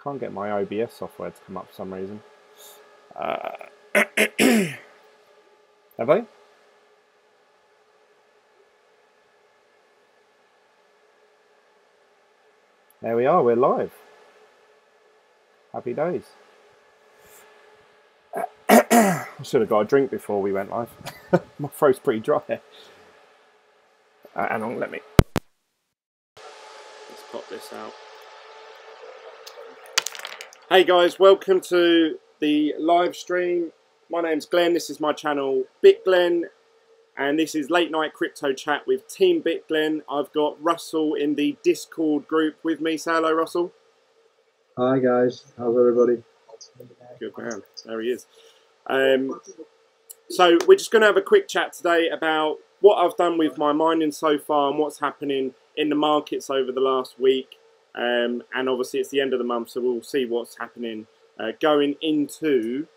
Can't get my OBS software to come up for some reason. Have I? There we are, we're live. Happy days. I should have got a drink before we went live. My throat's pretty dry. Hang on, let's pop this out. Hey guys, welcome to the live stream. My name's Glenn, this is my channel Bitglen, and this is Late Night Crypto Chat with Team Bitglen. I've got Russell in the Discord group with me. Say hello, Russell. Hi guys, how's everybody? Good man, there he is. So we're just going to have a quick chat today about what I've done with my mining so far and what's happening in the markets over the last week. And obviously it's the end of the month, so we'll see what's happening going into...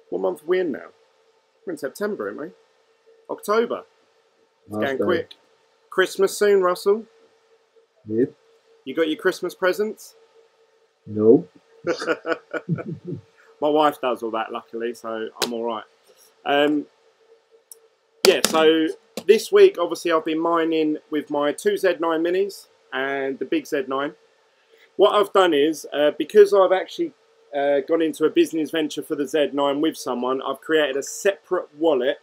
What month are we in now? We're in September, aren't we? October. It's getting quick. Christmas soon, Russell? Yep. You got your Christmas presents? No. My wife does all that, luckily, so I'm all right. Yeah, so this week, obviously, I've been mining with my two Z9 minis and the big Z9. What I've done is, because I've actually gone into a business venture for the Z9 with someone, I've created a separate wallet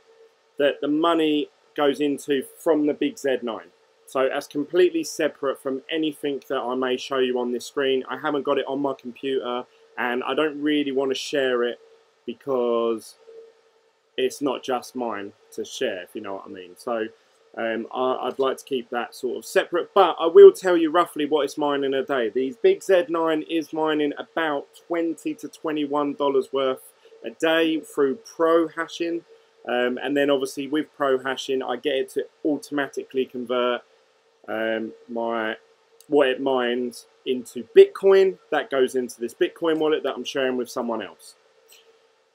that the money goes into from the big Z9. So that's completely separate from anything that I may show you on this screen. I haven't got it on my computer, and I don't really want to share it because it's not just mine to share, if you know what I mean. So I'd like to keep that sort of separate, but I will tell you roughly what it's mining a day. The big Z9 is mining about $20 to $21 worth a day through pro hashing. And then obviously with pro hashing, I get it to automatically convert what it mines into Bitcoin. That goes into this Bitcoin wallet that I'm sharing with someone else.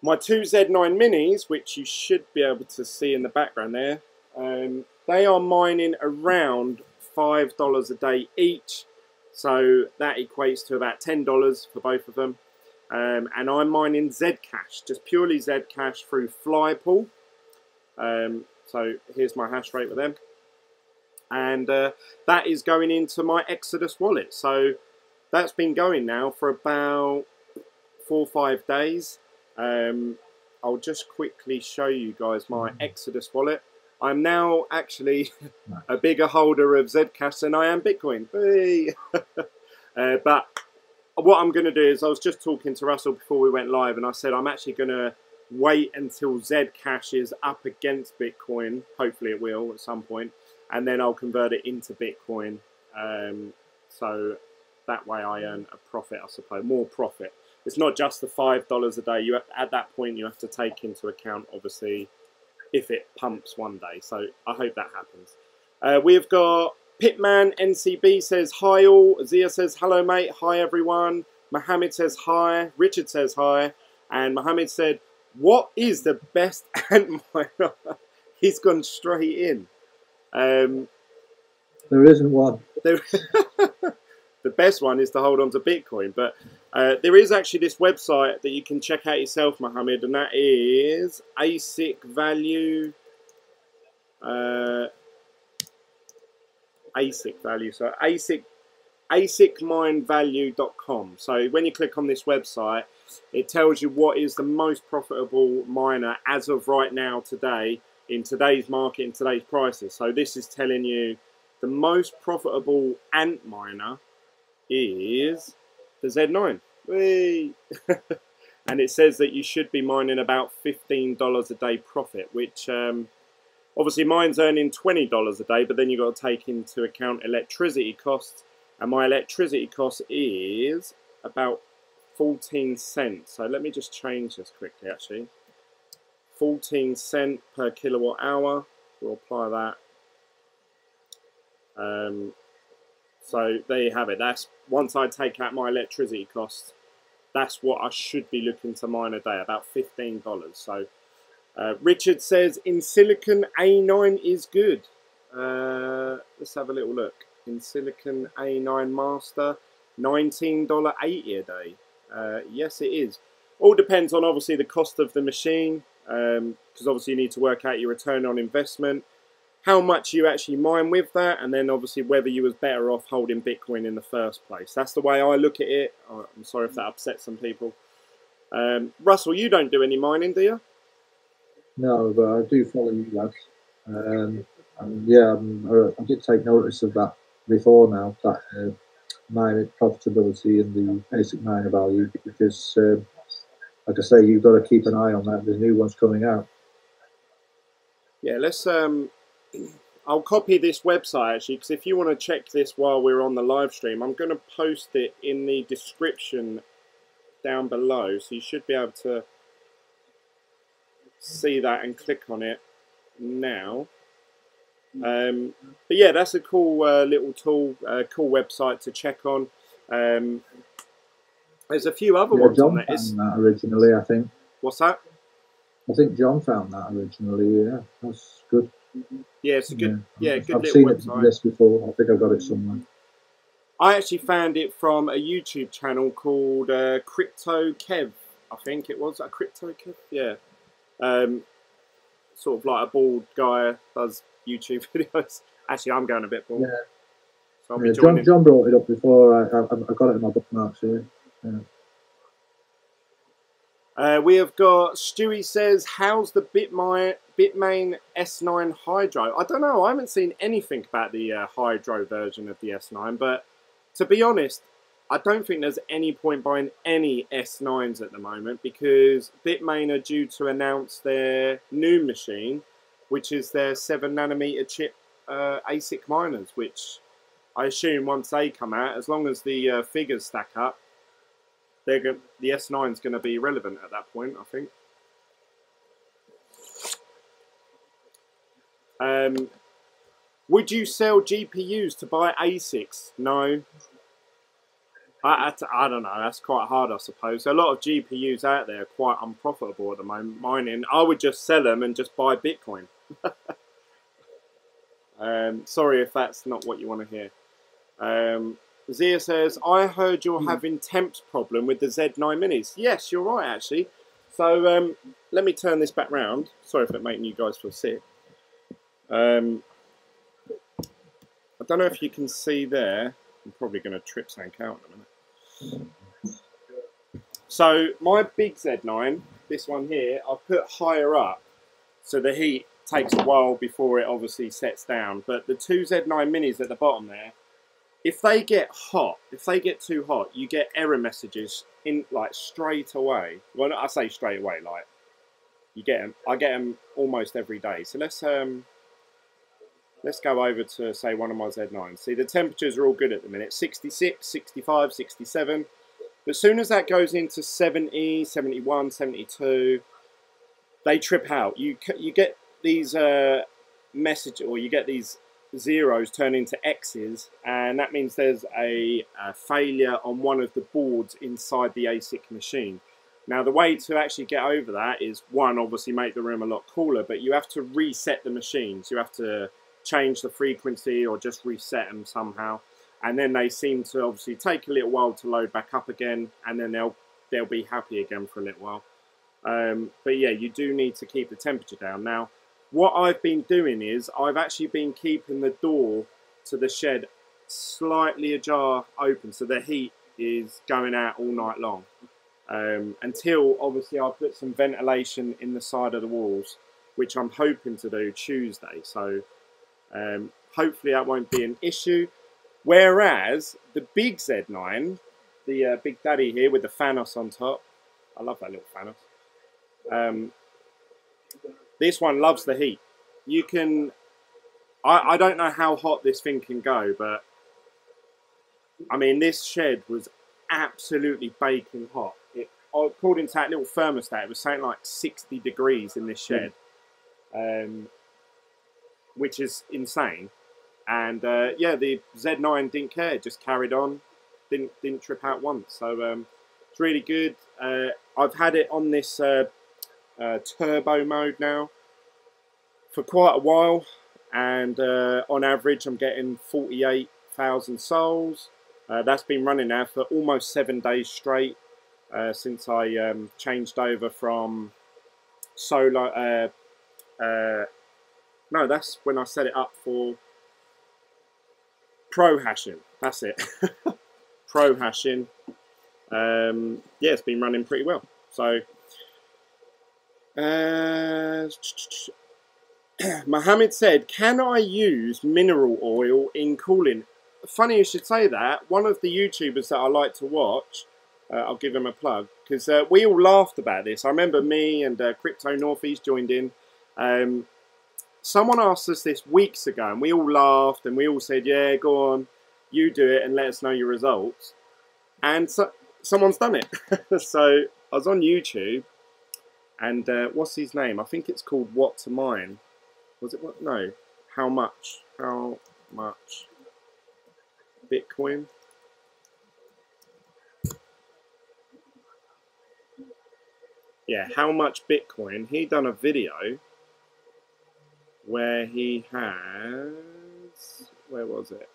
My two Z9 minis, which you should be able to see in the background there, they are mining around $5 a day each. So that equates to about $10 for both of them. And I'm mining Zcash, just purely Zcash through Flypool. So here's my hash rate with them. And that is going into my Exodus wallet. So that's been going now for about 4 or 5 days. I'll just quickly show you guys my Exodus wallet. I'm now actually a bigger holder of Zcash than I am Bitcoin. But what I'm going to do is, I was just talking to Russell before we went live, and I said I'm actually going to wait until Zcash is up against Bitcoin. Hopefully it will at some point. And then I'll convert it into Bitcoin. So that way I earn a profit, I suppose, more profit. It's not just the $5 a day. You have, at that point, you have to take into account, obviously, if it pumps one day. So I hope that happens. We've got Pitman NCB says hi all. Zia says hello mate. Hi everyone. Mohammed says hi. Richard says hi. And Mohammed said, what is the best ant miner? He's gone straight in. There isn't one. The best one is to hold on to Bitcoin. But there is actually this website that you can check out yourself, Mohammed, and that is ASIC Value. ASIC Value. So ASICminevalue.com. So when you click on this website, it tells you what is the most profitable miner as of right now today, in today's market, in today's prices. So this is telling you the most profitable ant miner is the Z9. Whee! And it says that you should be mining about $15 a day profit, which obviously mine's earning $20 a day, but then you've got to take into account electricity costs, and my electricity cost is about 14 cents. So let me just change this quickly actually. 14 cents per kilowatt hour. We'll apply that. So there you have it. That's once I take out my electricity costs, that's what I should be looking to mine a day, about $15. So Richard says in silicon A9 is good. Let's have a little look. In silicon A9 master, $19.80 a day. Yes, it is. All depends on obviously the cost of the machine, because obviously you need to work out your return on investment, how much you actually mine with that, and then obviously whether you was better off holding Bitcoin in the first place. That's the way I look at it. Oh, I'm sorry if that upsets some people. Russell, you don't do any mining, do you? No, but I do follow you lads. And yeah, I did take notice of that before now, that mine profitability and the basic miner value, because, like I say, you've got to keep an eye on that. There's new ones coming out. Yeah, let's. I'll copy this website actually, because if you want to check this while we're on the live stream, I'm going to post it in the description down below, so you should be able to see that and click on it now. But yeah, that's a cool little tool, cool website to check on. There's a few other ones John on there. found that originally, I think. What's that? I think John found that originally. Yeah, that's good. Yeah, it's a good, good I've little seen website. this before. I think I've got it somewhere. I actually found it from a YouTube channel called Crypto Kev. I think it was a Crypto Kev. Yeah, sort of like a bald guy does YouTube videos. Actually, I'm going a bit bald. Yeah. So I'll be joining. John brought it up before. I got it in my bookmarks here. Yeah. We have got Stewie says, how's the Bitmain S9 Hydro? I don't know. I haven't seen anything about the Hydro version of the S9, but to be honest, I don't think there's any point buying any S9s at the moment, because Bitmain are due to announce their new machine, which is their 7nm chip ASIC miners, which I assume once they come out, as long as the figures stack up, the S9 is going to be relevant at that point, I think. Would you sell GPUs to buy ASICs? No. I don't know. That's quite hard, I suppose. A lot of GPUs out there are quite unprofitable at the moment. Mining, I would just sell them and just buy Bitcoin. Sorry if that's not what you want to hear. Zia says, I heard you're having temps problem with the Z9 minis. Yes, you're right, actually. So let me turn this back round. Sorry if it's making you guys feel sick. I don't know if you can see there. I'm probably going to trip something out in a minute. So my big Z9, this one here, I've put higher up, so the heat takes a while before it obviously sets down. But the two Z9 minis at the bottom there, if they get hot, if they get too hot, you get error messages in like straight away. Well, I say straight away, like you get them. I get them almost every day. So let's go over to say one of my Z9s. See, the temperatures are all good at the minute. 66, 65, 67. But as soon as that goes into 70, 71, 72, they trip out. You get these you get these zeros turn into X's, and that means there's a failure on one of the boards inside the ASIC machine. Now, the way to actually get over that is, one, obviously make the room a lot cooler, but you have to reset the machines. You have to change the frequency or just reset them somehow. And then they seem to obviously take a little while to load back up again, and then they'll be happy again for a little while. But yeah, you do need to keep the temperature down. Now, what I've been doing is I've actually been keeping the door to the shed slightly ajar open, so the heat is going out all night long. Until obviously I put some ventilation in the side of the walls, which I'm hoping to do Tuesday. So hopefully that won't be an issue. Whereas the big Z9, the Big Daddy here with the Thanos on top, I love that little Thanos. This one loves the heat. You can, I don't know how hot this thing can go, but I mean, this shed was absolutely baking hot. According to that little thermostat, it was something like 60 degrees in this shed, which is insane. And yeah, the Z9 didn't care, just carried on, didn't trip out once. So it's really good. I've had it on this turbo mode now for quite a while, and on average I'm getting 48,000 souls. That's been running now for almost 7 days straight. since I changed over from solo. No, that's when I set it up for pro hashing. That's it. Pro hashing. Yeah, it's been running pretty well. So, Mohammed said, "Can I use mineral oil in cooling?" Funny you should say that. One of the YouTubers that I like to watch, I'll give him a plug, because we all laughed about this. I remember me and Crypto Northeast joined in. Someone asked us this weeks ago, and we all laughed, and we all said, "Yeah, go on, you do it, and let us know your results." And so, someone's done it. So I was on YouTube, and what's his name? I think it's called What to Mine. Was it what? No. How much? How much Bitcoin? Yeah, how much Bitcoin? He done a video where he has, where was it?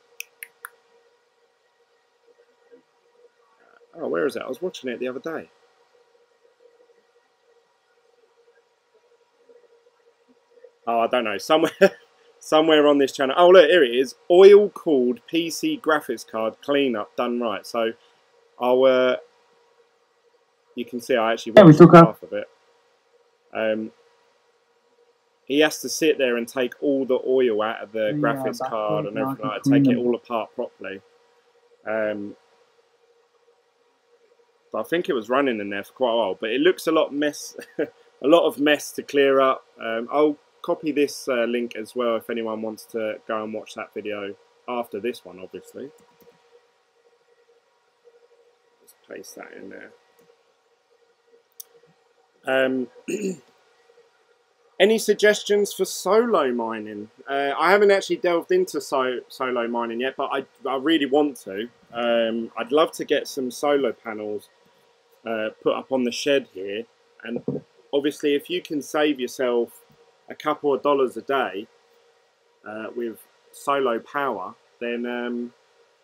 Oh, where is it? I was watching it the other day. Oh, I don't know. Somewhere on this channel. Oh, look, here it is. Oil-cooled PC graphics card cleanup done right. So, I'll, you can see I actually watched half of it. He has to sit there and take all the oil out of the graphics card and everything like that, take it all apart properly. But I think it was running in there for quite a while, but it looks a lot a lot of mess to clear up. I'll copy this link as well if anyone wants to go and watch that video after this one, obviously. Let's paste that in there. Any suggestions for solo mining? I haven't actually delved into solo mining yet, but I really want to. I'd love to get some solar panels put up on the shed here. And obviously, if you can save yourself a couple of dollars a day with solo power, then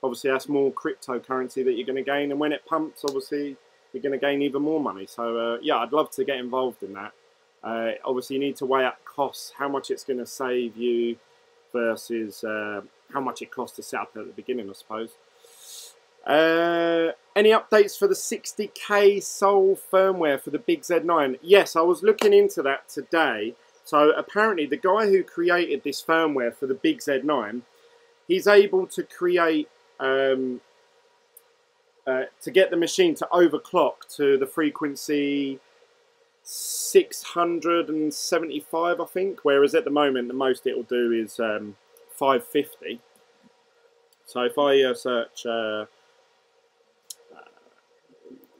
obviously that's more cryptocurrency that you're going to gain. And when it pumps, obviously, you're going to gain even more money. So, yeah, I'd love to get involved in that. Obviously, you need to weigh up costs, how much it's going to save you versus how much it costs to set up at the beginning, I suppose. Any updates for the 60k Sol firmware for the Big Z9? Yes, I was looking into that today. So apparently the guy who created this firmware for the Big Z9, he's able to create, to get the machine to overclock to the frequency 675, I think, whereas at the moment the most it will do is 550. So if I search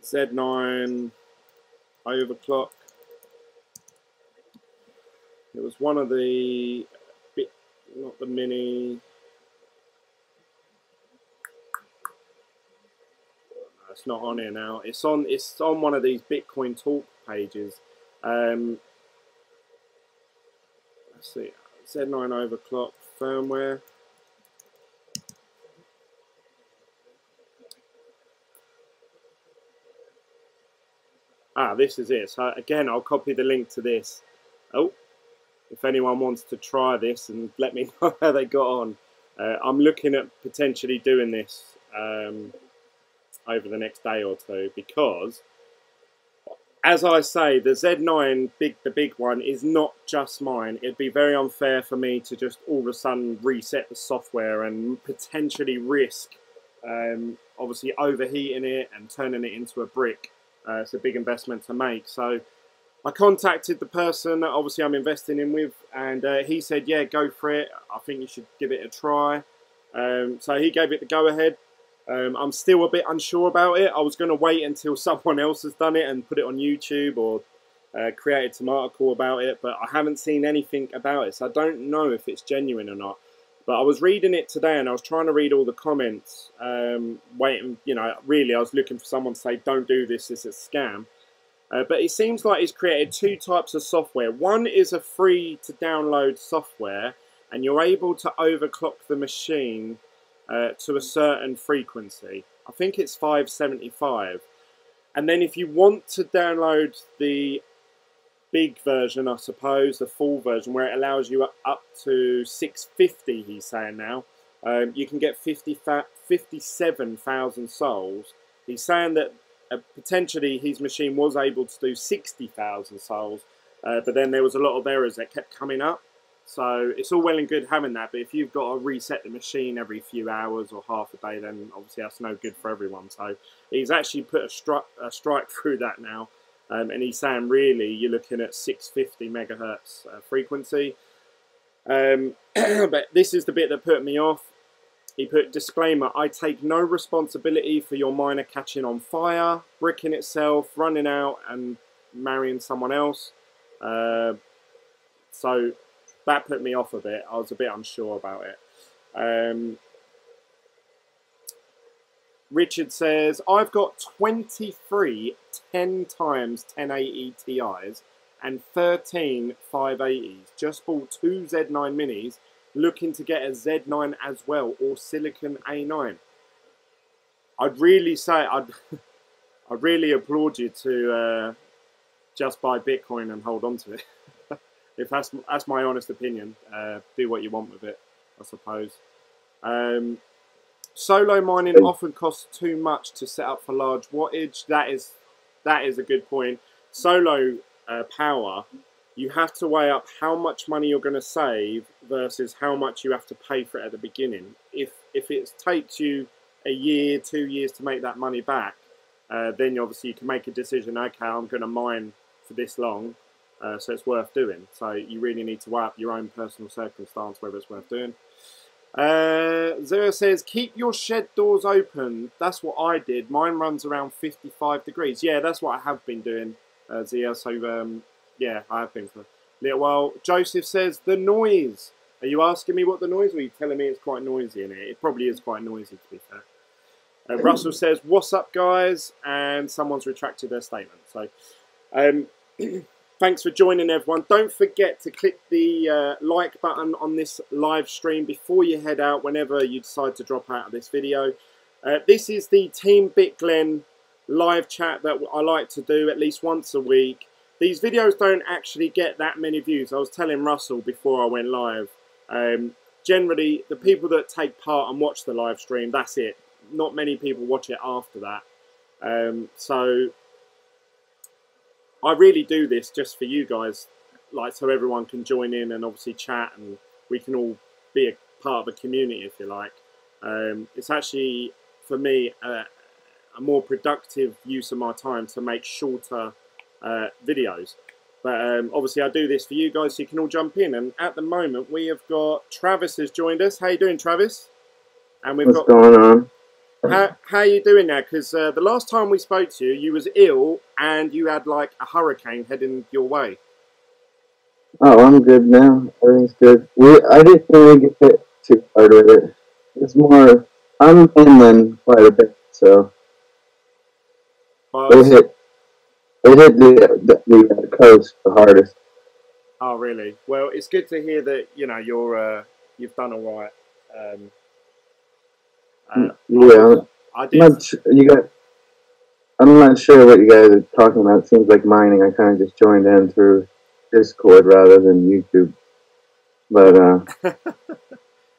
Z9 overclock, it was one of the not the mini. No, it's not on here now. It's on one of these Bitcoin talk pages. Let's see, Z9 overclock firmware. Ah, this is it. So again, I'll copy the link to this. Oh, if anyone wants to try this and let me know how they got on. I'm looking at potentially doing this over the next day or two because, as I say, the Z9, the big one, is not just mine. It'd be very unfair for me to just all of a sudden reset the software and potentially risk, obviously, overheating it and turning it into a brick. It's a big investment to make. So I contacted the person that obviously I'm investing in with, and he said, yeah, go for it. I think you should give it a try. So he gave it the go-ahead. I'm still a bit unsure about it. I was going to wait until someone else has done it and put it on YouTube or created some article about it, but I haven't seen anything about it, so I don't know if it's genuine or not. But I was reading it today and I was trying to read all the comments, waiting, you know, really I was looking for someone to say, don't do this, it's a scam. But it seems like he's created two types of software. One is a free to download software, and you're able to overclock the machine to a certain frequency. I think it's 575. And then if you want to download the big version, I suppose, the full version, where it allows you up to 650, he's saying now, you can get 57,000 souls. He's saying that potentially his machine was able to do 60,000 souls, but then there was a lot of errors that kept coming up. So it's all well and good having that, but if you've got to reset the machine every few hours or half a day, then obviously that's no good for everyone. So he's actually put a strike through that now, and he's saying really you're looking at 650 megahertz frequency. But this is the bit that put me off. He put, disclaimer, I take no responsibility for your miner catching on fire, bricking itself, running out and marrying someone else. So that put me off a bit. I was a bit unsure about it. Richard says, I've got 23 10 times 1080 Ti's and 13 580s. Just bought 2 Z9 minis, looking to get a Z9 as well, or Silicon A9. I'd really say, I'd really applaud you to just buy Bitcoin and hold on to it. If that's my honest opinion. Do what you want with it, I suppose. Solo mining often costs too much to set up for large wattage. That is a good point. Solo power, you have to weigh up how much money you're going to save versus how much you have to pay for it at the beginning. If it takes you a year, 2 years to make that money back, then obviously you can make a decision. Okay, I'm going to mine for this long. So it's worth doing. So you really need to weigh up your own personal circumstance, whether it's worth doing. Zero says, keep your shed doors open. That's what I did. Mine runs around 55 degrees. Yeah, that's what I have been doing, Zia. So, yeah, I have been for a little while. Joseph says, the noise. Are you asking me what the noise? Or are you telling me it's quite noisy in it? It probably is quite noisy, to be fair. Russell says, what's up, guys? And someone's retracted their statement. So, thanks for joining, everyone. Don't forget to click the like button on this live stream before you head out, whenever you decide to drop out of this video. This is the Team Bitglen live chat that I like to do at least once a week. These videos don't actually get that many views. I was telling Russell before I went live. Generally, the people that take part and watch the live stream, that's it. Not many people watch it after that. So I really do this just for you guys, like so everyone can join in and obviously chat and we can all be a part of a community, if you like. It's actually, for me, a more productive use of my time to make shorter videos. But obviously I do this for you guys so you can all jump in. And at the moment we have got Travis has joined us. How you doing, Travis? And we've What's going on? How are you doing now? Because the last time we spoke to you, you was ill and you had like a hurricane heading your way. Oh, I'm good now. Everything's good. I didn't really get hit too hard with it. It's more, I'm inland quite a bit, so it hit the coast the hardest. Oh, really? Well, it's good to hear that you've done all right. Yeah, I did. I'm not sure what you guys are talking about. It seems like mining. I kind of just joined in through Discord rather than YouTube. But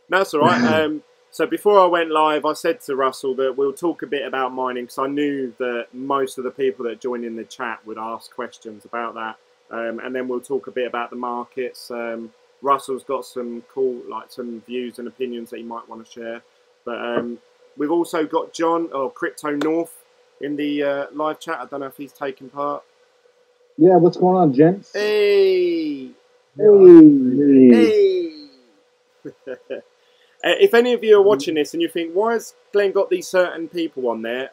that's all right. So before I went live, I said to Russell that we'll talk a bit about mining because I knew that most of the people that join in the chat would ask questions about that, and then we'll talk a bit about the markets. Russell's got some cool, some views and opinions that he might want to share. But we've also got John or Crypto North in the live chat. I don't know if he's taking part. Yeah, what's going on, gents? Hey! hey. If any of you are watching this and you think, why has Glenn got these certain people on there?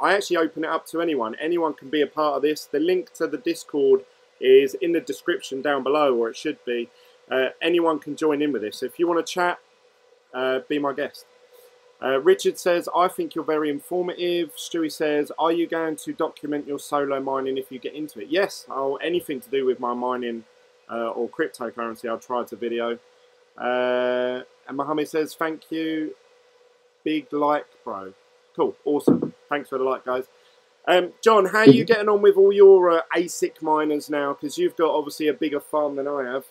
I actually open it up to anyone. Anyone can be a part of this. The link to the Discord is in the description down below, or it should be. Anyone can join in with this. So if you want to chat, be my guest. Richard says, I think you're very informative. Stewie says, are you going to document your solo mining if you get into it? Yes, anything to do with my mining or cryptocurrency, I'll try to video. And Mohammed says, thank you. Big like, bro. Cool, awesome. Thanks for the like, guys. John, how are you getting on with all your ASIC miners now? Because you've got obviously a bigger farm than I have.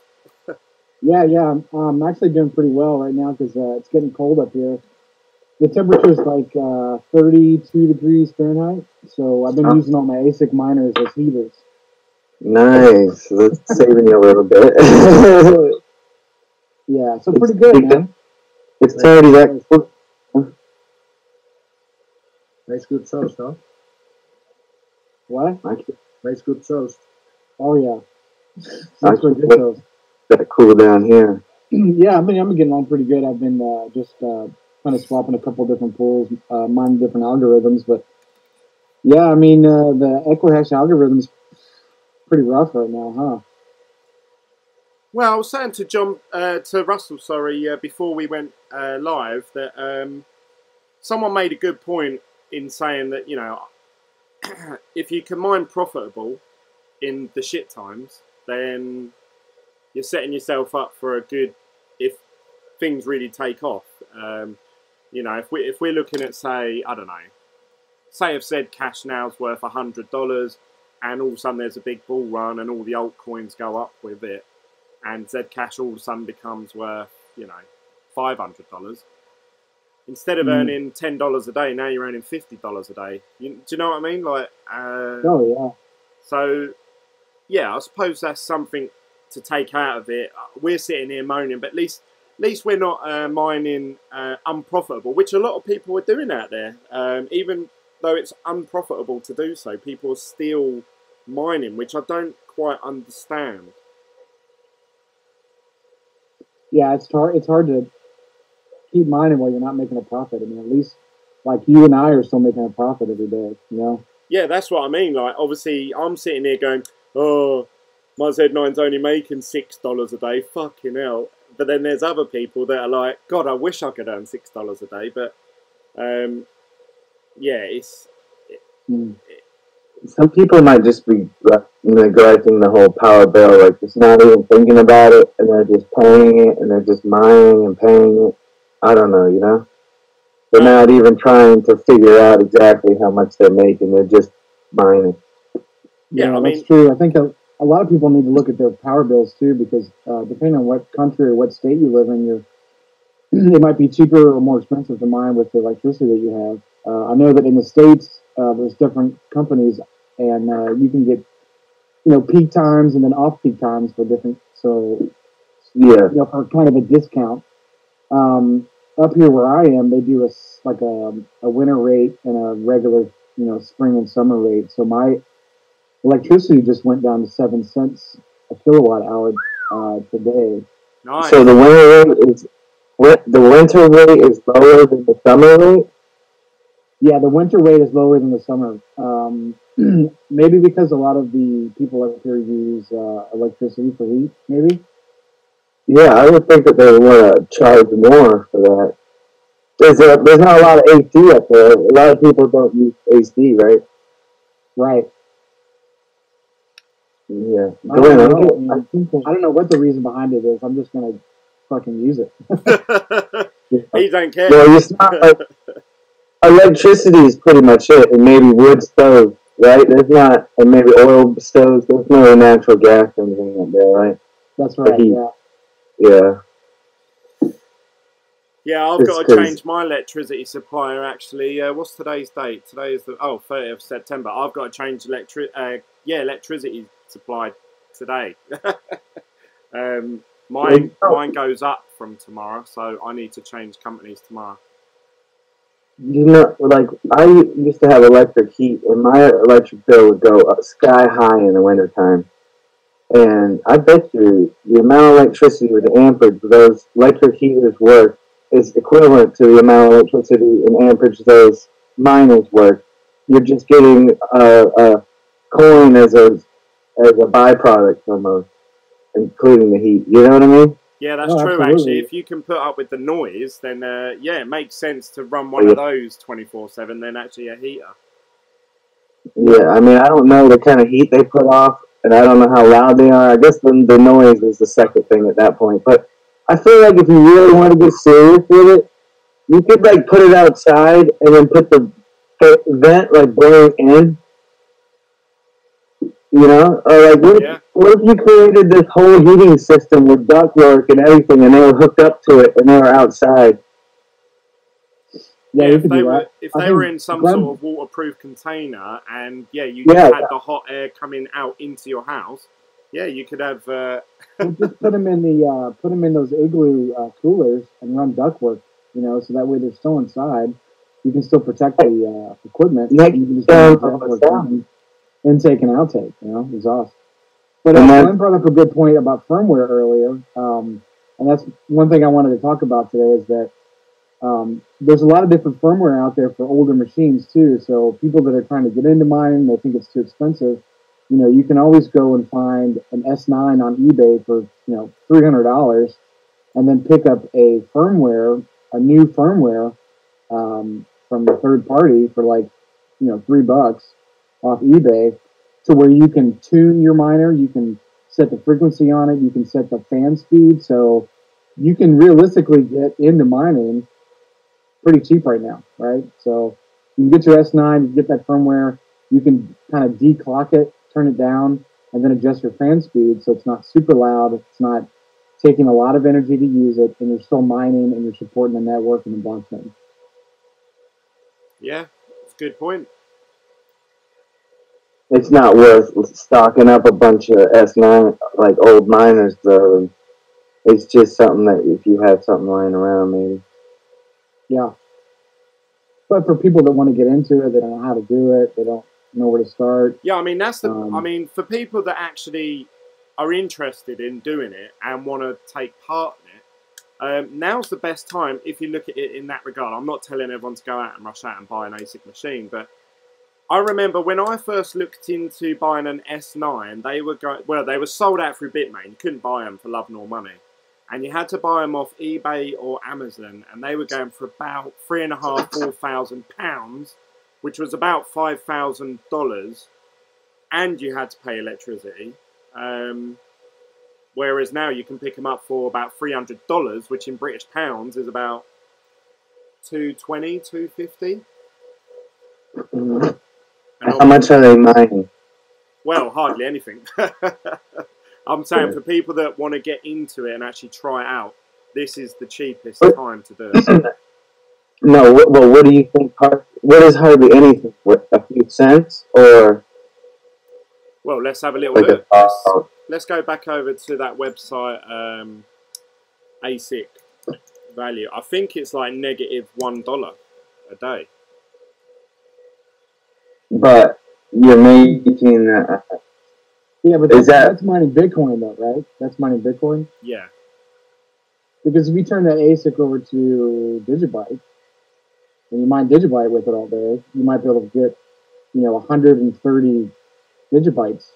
Yeah, I'm actually doing pretty well right now because it's getting cold up here. The temperature is like 32 degrees Fahrenheit, so I've been using all my ASIC miners as heaters. Nice. That's saving you a little bit. Yeah, so pretty good, man. It's already that. Makes good toast, huh? What? Makes good toast. Oh yeah, that's pretty good toast. That cool down here. Yeah, I'm getting on pretty good. I've been just kind of swapping a couple different pools, mining different algorithms, but yeah, I mean the Equihash algorithm's pretty rough right now, huh? Well, I was saying to to Russell, before we went live, that someone made a good point in saying that, you know, if you can mine profitable in the shit times, then you're setting yourself up for a good, if things really take off. You know, if we're looking at, say, I don't know, say if Zed Cash now's worth $100, and all of a sudden there's a big bull run and all the altcoins go up with it, and Zed Cash all of a sudden becomes worth, you know, $500. Instead of earning $10 a day, now you're earning $50 a day. Do you know what I mean? Like, oh yeah. So, yeah, I suppose that's something to take out of it. We're sitting here moaning, but at least we're not mining unprofitable, which a lot of people are doing out there. Even though it's unprofitable to do so, people are still mining, which I don't quite understand. Yeah, it's hard to keep mining while you're not making a profit. I mean, at least like you and I are still making a profit every day, you know? Yeah, that's what I mean. Like, obviously, I'm sitting here going, oh, my Z9's only making $6 a day. Fucking hell. But then there's other people that are like, God, I wish I could earn $6 a day. But, yeah, it's... Some people might just be neglecting the whole power bill, like just not even thinking about it, and they're just paying it, and they're just mining and paying it. I don't know, you know? They're not even trying to figure out exactly how much they're making. They're just mining. Yeah, I mean, that's true. I think a lot of people need to look at their power bills too, because depending on what country or what state you live in, it might be cheaper or more expensive to mine with the electricity that you have. I know that in the States, there's different companies, and you can get, you know, peak times and then off-peak times for different. So, yeah, you know, for kind of a discount. Up here where I am, they do a winter rate and a regular, you know, spring and summer rate. So my electricity just went down to 7 cents a kilowatt hour today. Nice. So the winter rate is lower than the summer rate? Yeah, the winter rate is lower than the summer. Maybe because a lot of the people up here use electricity for heat, maybe? Yeah, I would think that they would want to charge more for that. There's not a lot of AC up there. A lot of people don't use AC, right? Right. Yeah. I don't know what the reason behind it is. I'm just going to fucking use it. He don't care. Well, it's not like electricity is pretty much it, and maybe wood stoves, right? There's not, and maybe oil stoves. There's no natural gas or anything up there, right? That's right. Yeah. Yeah. Yeah, I've got to change my electricity supplier, actually. What's today's date? Today is the 30th of September. I've got to change electricity supply today. Mine goes up from tomorrow, so I need to change companies tomorrow. You know, like, I used to have electric heat, and my electric bill would go up sky high in the wintertime. And I bet you the amount of electricity with the amperage those electric heaters work is equivalent to the amount of electricity and amperage those miners work. You're just getting a coin as a byproduct almost, including the heat. You know what I mean? Yeah, that's true, absolutely. Actually. If you can put up with the noise, then, yeah, it makes sense to run one of those 24/7 than actually a heater. Yeah, I mean, I don't know the kind of heat they put off, and I don't know how loud they are. I guess the noise is the second thing at that point. But I feel like if you really want to get serious with it, you could, like, put it outside and then put the vent, like, blowing in, You know, or like what if you created this whole heating system with ductwork and everything, and they were hooked up to it, and they were outside? Yeah, if they were in some sort of waterproof container, and you just had the hot air coming out into your house. Yeah, you could have. Well, just put them in those igloo coolers and run ductwork. You know, so that way they're still inside. You can still protect the equipment. You can just intake and outtake. You know, exhaust. But Glenn brought up a good point about firmware earlier, and that's one thing I wanted to talk about today. Is that there's a lot of different firmware out there for older machines too. So people that are trying to get into mining, they think it's too expensive. You know, you can always go and find an S9 on eBay for $300, and then pick up a new firmware from the third party for like $3 off eBay, to where you can tune your miner, you can set the frequency on it, you can set the fan speed, so you can realistically get into mining pretty cheap right now, right? So you can get your S9, you can get that firmware, you can kind of declock it, turn it down, and then adjust your fan speed so it's not super loud, it's not taking a lot of energy to use it, and you're still mining and you're supporting the network and the blockchain. Yeah, that's a good point. It's not worth stocking up a bunch of S9, like old miners, though. It's just something that if you have something lying around, maybe. Yeah. But for people that want to get into it, they don't know how to do it, they don't know where to start. Yeah, I mean, that's the. I mean, for people that actually are interested in doing it and want to take part in it, now's the best time if you look at it in that regard. I'm not telling everyone to go out and rush out and buy an ASIC machine, but I remember when I first looked into buying an S9, they were sold out through Bitmain. You couldn't buy them for love nor money. And you had to buy them off eBay or Amazon, and they were going for about £3,500 to £4,000, which was about $5,000, and you had to pay electricity. Whereas now you can pick them up for about $300, which in British pounds is about $220, $250. Mm-hmm. How much are they mining? Well, hardly anything. I'm saying for people that want to get into it and actually try it out, this is the cheapest time to do it. No, well, what do you think? What is hardly anything? What, a few cents, or? Well, let's have a little look. Let's go back over to that website, ASIC value. I think it's like -$1 a day. But you're making. Yeah, but that's mining Bitcoin, though, right? That's mining Bitcoin? Yeah. Because if you turn that ASIC over to Digibyte, and you mine Digibyte with it all day, you might be able to get, 130 Digibytes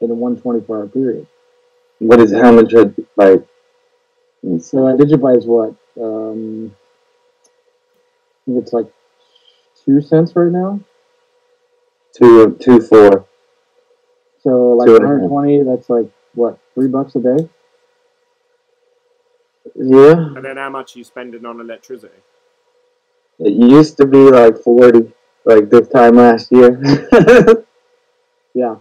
in a 124-hour period. How much a byte? So a Digibyte is what? I think it's like 2 cents right now. 2.4. So like 120, that's like what, $3 a day? Yeah. And then how much are you spending on electricity? It used to be like 40, like this time last year. Yeah.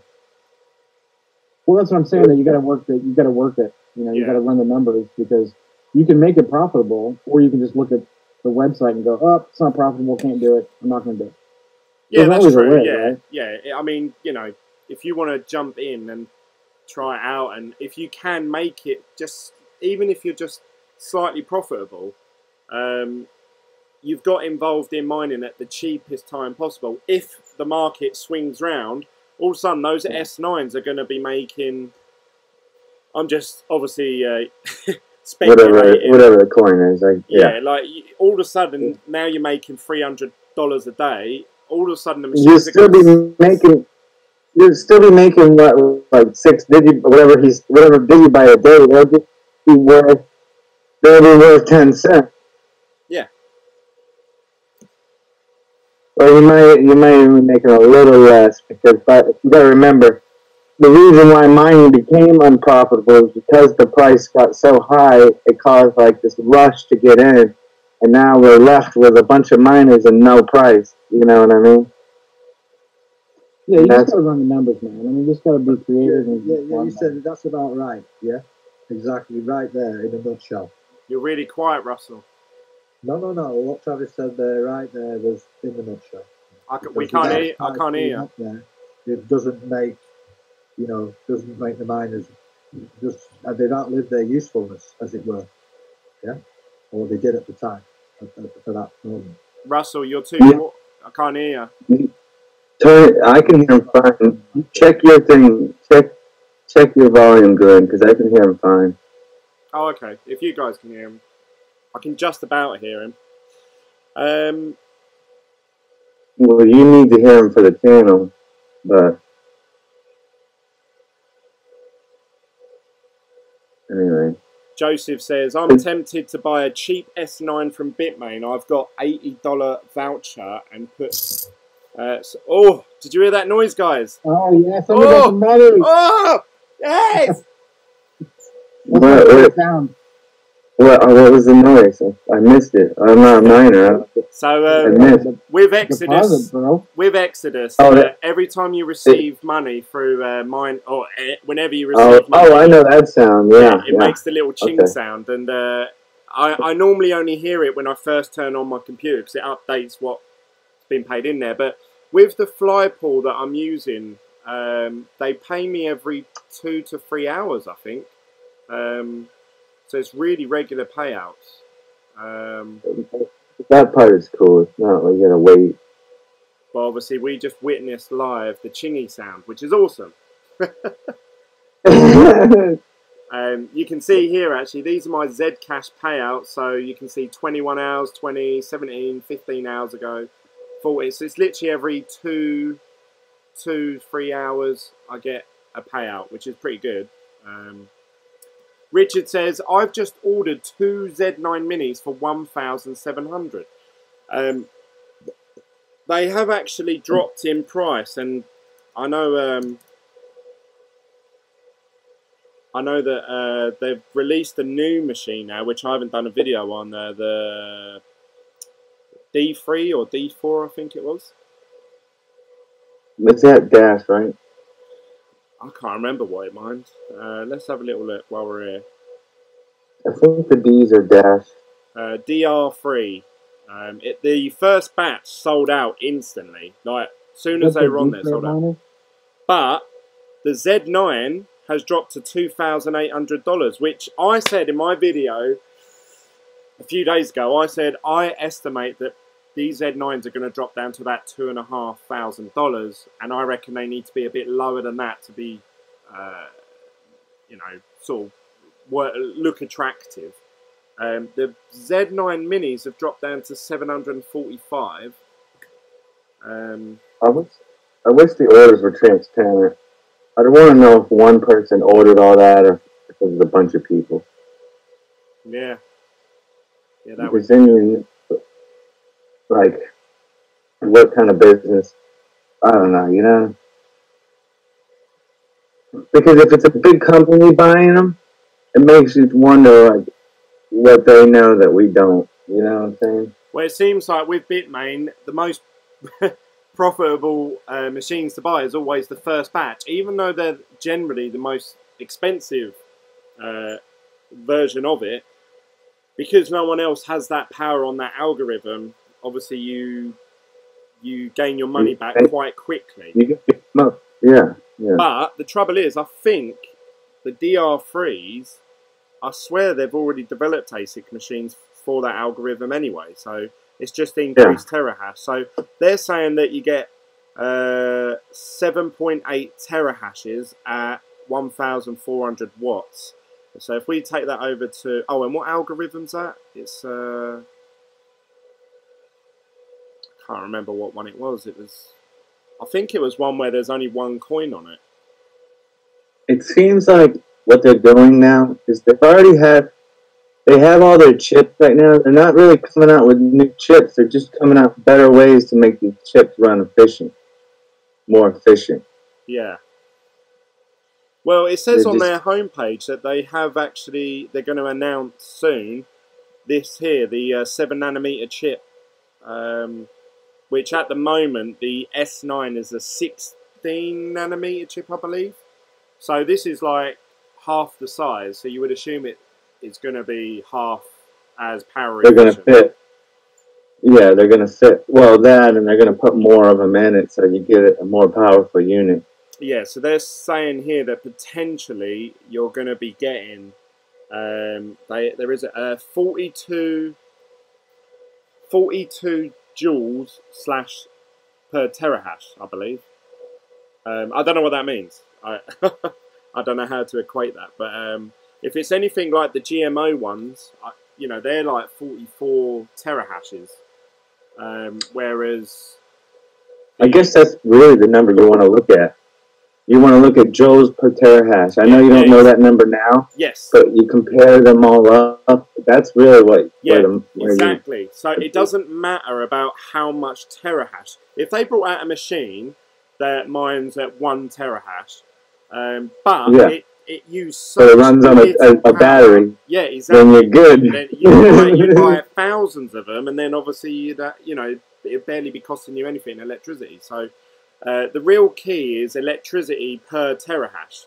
Well, that's what I'm saying. That you got to work it. You got to run the numbers, because you can make it profitable, or you can just look at the website and go, "Oh, it's not profitable. Can't do it. I'm not going to do it." Yeah, that's true. Right? Yeah. I mean, if you want to jump in and try it out, and if you can make it, even if you're just slightly profitable, you've got involved in mining at the cheapest time possible. If the market swings round, all of a sudden those S9s are going to be making. I'm just obviously speculating. Whatever the coin is, like all of a sudden now you're making $300 a day. All of a sudden the machines you'll still be making what, like 6 whatever Digibyte a day. They'll be worth 10 cents. Yeah. Well, you might even be making a little less, because you got to remember, the reason why mining became unprofitable is because the price got so high, it caused like this rush to get in, and now we're left with a bunch of miners and no price. You know what I mean? Yeah, you just got to run the numbers, man. I mean, you just got to be creative. Yeah, you said that's about right. Yeah, exactly right there in a nutshell. You're really quiet, Russell. No. What Travis said there, right there, was in the nutshell. We can't hear. I can't hear. There, it doesn't make, doesn't make the miners just they've outlived their usefulness, as it were. Yeah, or they did at the time for that moment. Russell, you're too. I can't hear you. I can hear him fine. Check your thing. Check your volume, good, because I can hear him fine. Oh, okay. If you guys can hear him, I can just about hear him. Well, you need to hear him for the channel, but anyway. Joseph says, I'm tempted to buy a cheap S9 from Bitmain. I've got $80 voucher and put... oh, did you hear that noise, guys? Oh, yes. Somebody got some money. Oh, yes! What was the noise? I missed it. I'm not a miner. So with Exodus, every time you receive money through mine, or whenever you receive money, I know that sound. Yeah, it makes the little ching sound, and I normally only hear it when I first turn on my computer because it updates what's been paid in there. But with the fly pool that I'm using, they pay me every 2 to 3 hours, I think. So it's really regular payouts. That part is cool. It's not like you gotta wait. But obviously, we just witnessed live the chingy sound, which is awesome. You can see here, actually, these are my Zcash payouts. So you can see 21 hours, 20, 17, 15 hours ago, 40. So it's literally every 2, 3 hours I get a payout, which is pretty good. Richard says, I've just ordered 2 Z9 minis for 1,700. They have actually dropped in price, and I know that they've released a new machine now, which I haven't done a video on, the D3 or D4, I think it was. It's that dash, right? I can't remember what it meant. Let's have a little look while we're here. I think the D's are dash. DR3. The first batch sold out instantly. Like, as soon as they were on there, sold out. But the Z9 has dropped to $2,800, which I said in my video a few days ago. I said I estimate that these Z9s are going to drop down to about $2,500, and I reckon they need to be a bit lower than that to be, sort of look attractive. The Z9 minis have dropped down to $745. I wish the orders were transparent. I don't want to know if one person ordered all that or if it was a bunch of people. Yeah. Yeah, that because then you like what kind of business? I don't know, Because if it's a big company buying them, it makes you wonder like what they know that we don't. You know what I'm saying? Well, it seems like with Bitmain, the most profitable machines to buy is always the first batch, even though they're generally the most expensive version of it. Because no one else has that power on that algorithm, obviously you gain your money back quite quickly. Yeah. But the trouble is, I think the DR3s, I swear they've already developed ASIC machines for that algorithm anyway. So it's just increased terahash. So they're saying that you get 7.8 terahashes at 1,400 watts. So if we take that over to... Oh, and what algorithm's that? It's... I can't remember what one it was. It was... I think it was one where there's only one coin on it. It seems like what they're doing now is they have all their chips right now. They're not really coming out with new chips. They're just coming out with better ways to make these chips run more efficient. Yeah. Well, it says on their homepage that they have actually, they're going to announce soon this here, the 7nm chip, which at the moment, the S9 is a 6 16 nanometer chip, I believe. So this is like half the size. So you would assume it's going to be half as power They're going to efficient. fit. Yeah, they're going to fit. Well, that, and they're going to put more of them in it, so you get a more powerful unit. Yeah, so they're saying here that potentially you're going to be getting there is a 42 joules slash per terahash, I believe. I don't know what that means. I I don't know how to equate that, but if it's anything like the GMO ones, you know, they're like 44 terahashes, whereas I guess that's really the number you want to look at. You want to look at joules per terahash. I know you don't know that number now. Yes. But you compare them all up. That's really what. Exactly. So it doesn't matter about how much terahash. If they brought out a machine that mines at 1 terahash, but it used so it runs on a battery. Yeah, exactly. Then you're good. Then you buy thousands of them, and then obviously you know, it'd barely be costing you anything in electricity. So the real key is electricity per terahash.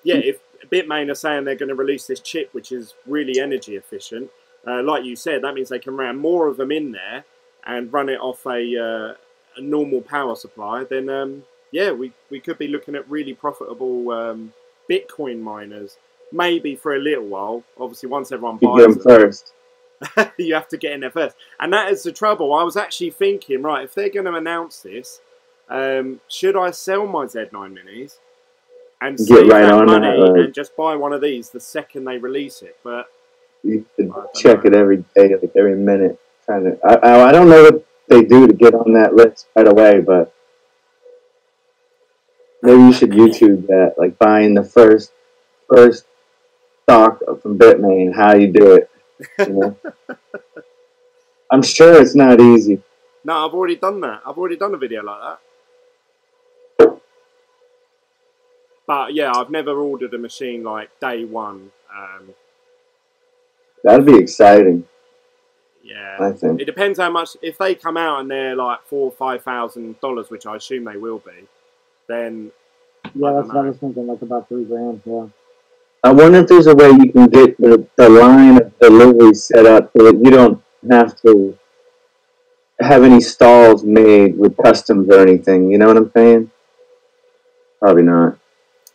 If Bitmain are saying they're going to release this chip, which is really energy efficient, like you said, that means they can ram more of them in there and run it off a normal power supply. Then we could be looking at really profitable Bitcoin miners, maybe for a little while. Obviously, once everyone buys them first. you have to get in there first. And that is the trouble. I was actually thinking, right, if they're going to announce this, should I sell my Z9 minis and save that money and just buy one of these the second they release it? But you check it every day, like every minute. I don't know what they do to get on that list right away, but maybe you should YouTube that, like buying the first stock from Bitmain, how you do it. You know? I'm sure it's not easy. No, I've already done that. I've already done a video like that. But yeah, I've never ordered a machine like day one. That'd be exciting. Yeah, I think it depends how much. If they come out and they're like $4,000 or $5,000, which I assume they will be, then yeah, that's what I was thinking, like about $3,000. Yeah. I wonder if there's a way you can get the line of delivery set up so that you don't have to have any stalls made with customs or anything. You know what I'm saying? Probably not.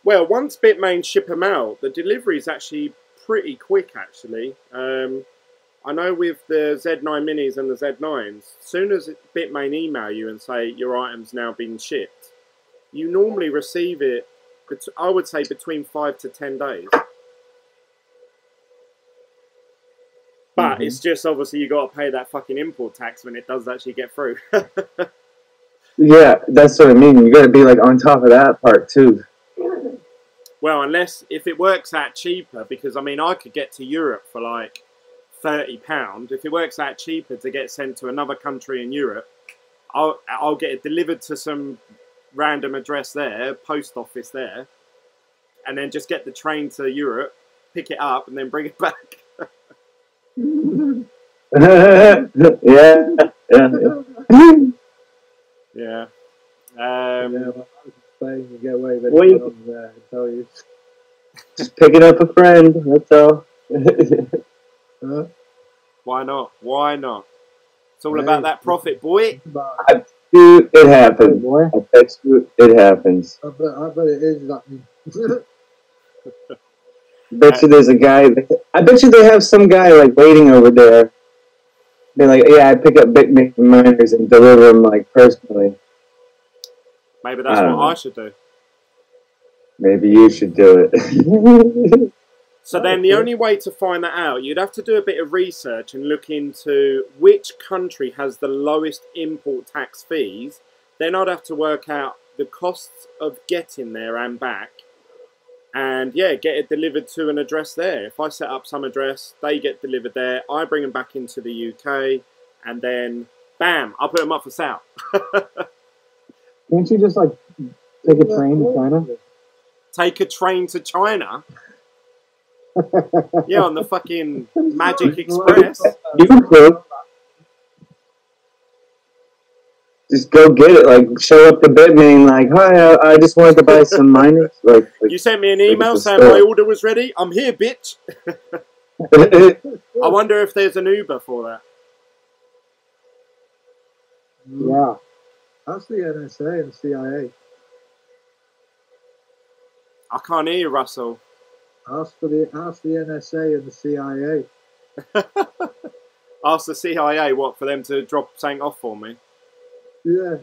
Well, once Bitmain ship them out, the delivery is actually pretty quick, actually. I know with the Z9 minis and the Z9s, as soon as Bitmain email you and say your item's now been shipped, you normally receive it, I would say, between 5 to 10 days. But it's just, obviously, you got to pay that fucking import tax when it does actually get through. Yeah, that's what I mean. You got to be like on top of that part too. Well, unless if it works out cheaper, because I mean, I could get to Europe for like £30. If it works out cheaper to get sent to another country in Europe, I'll get it delivered to some random address there, post office there, and then just get the train to Europe, pick it up, and then bring it back. Yeah. You get away with it. I tell you. Just picking up a friend. That's all. Why not? Why not? It's all about that profit, boy. Dude, it happens. I bet you it happens. I bet it is happening. Bet you there's a guy. I bet you they have some guy like waiting over there. They're like, yeah, I pick up Bitcoin miners and deliver them like personally. Maybe that's what I should do. Maybe you should do it. So then the only way to find that out, you'd have to do a bit of research and look into which country has the lowest import tax fees. Then I'd have to work out the costs of getting there and back. And yeah, get it delivered to an address there. If I set up some address, they get delivered there. I bring them back into the UK. And then, bam, I put them up for sale. Can't you just like take a train to China? Take a train to China? Yeah, on the fucking Magic Express. You can prove. Just go get it. Like, show up to Bitmain. Like, hi, I just wanted to buy some miners. Like you sent me an email saying my order was ready. I'm here, bitch. I wonder if there's an Uber for that. Yeah. Ask the NSA and CIA. I can't hear you, Russell. Ask the NSA and the CIA. Ask the CIA what for them to drop something off for me. Yeah.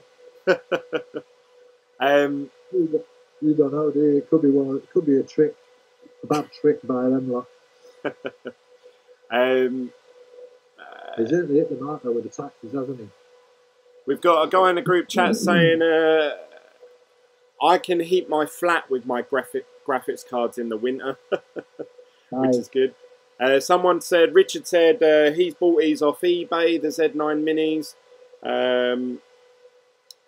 You don't know, do you? It could be one. It could be a trick, a bad trick by them lot. He's hit the mark though with the taxes, hasn't he? We've got a guy in the group chat saying, I can heat my flat with my graphics cards in the winter, which is good. Someone said, Richard said he's bought these off eBay, the Z9 Minis.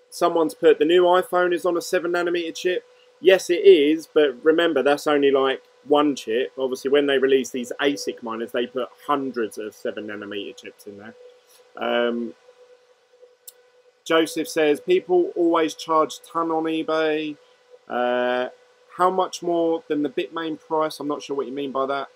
Someone's put the new iPhone is on a 7nm chip. Yes, it is, but remember, that's only like one chip. Obviously, when they release these ASIC miners, they put hundreds of 7nm chips in there. Joseph says, people always charge ton on eBay. How much more than the Bitmain price? I'm not sure what you mean by that.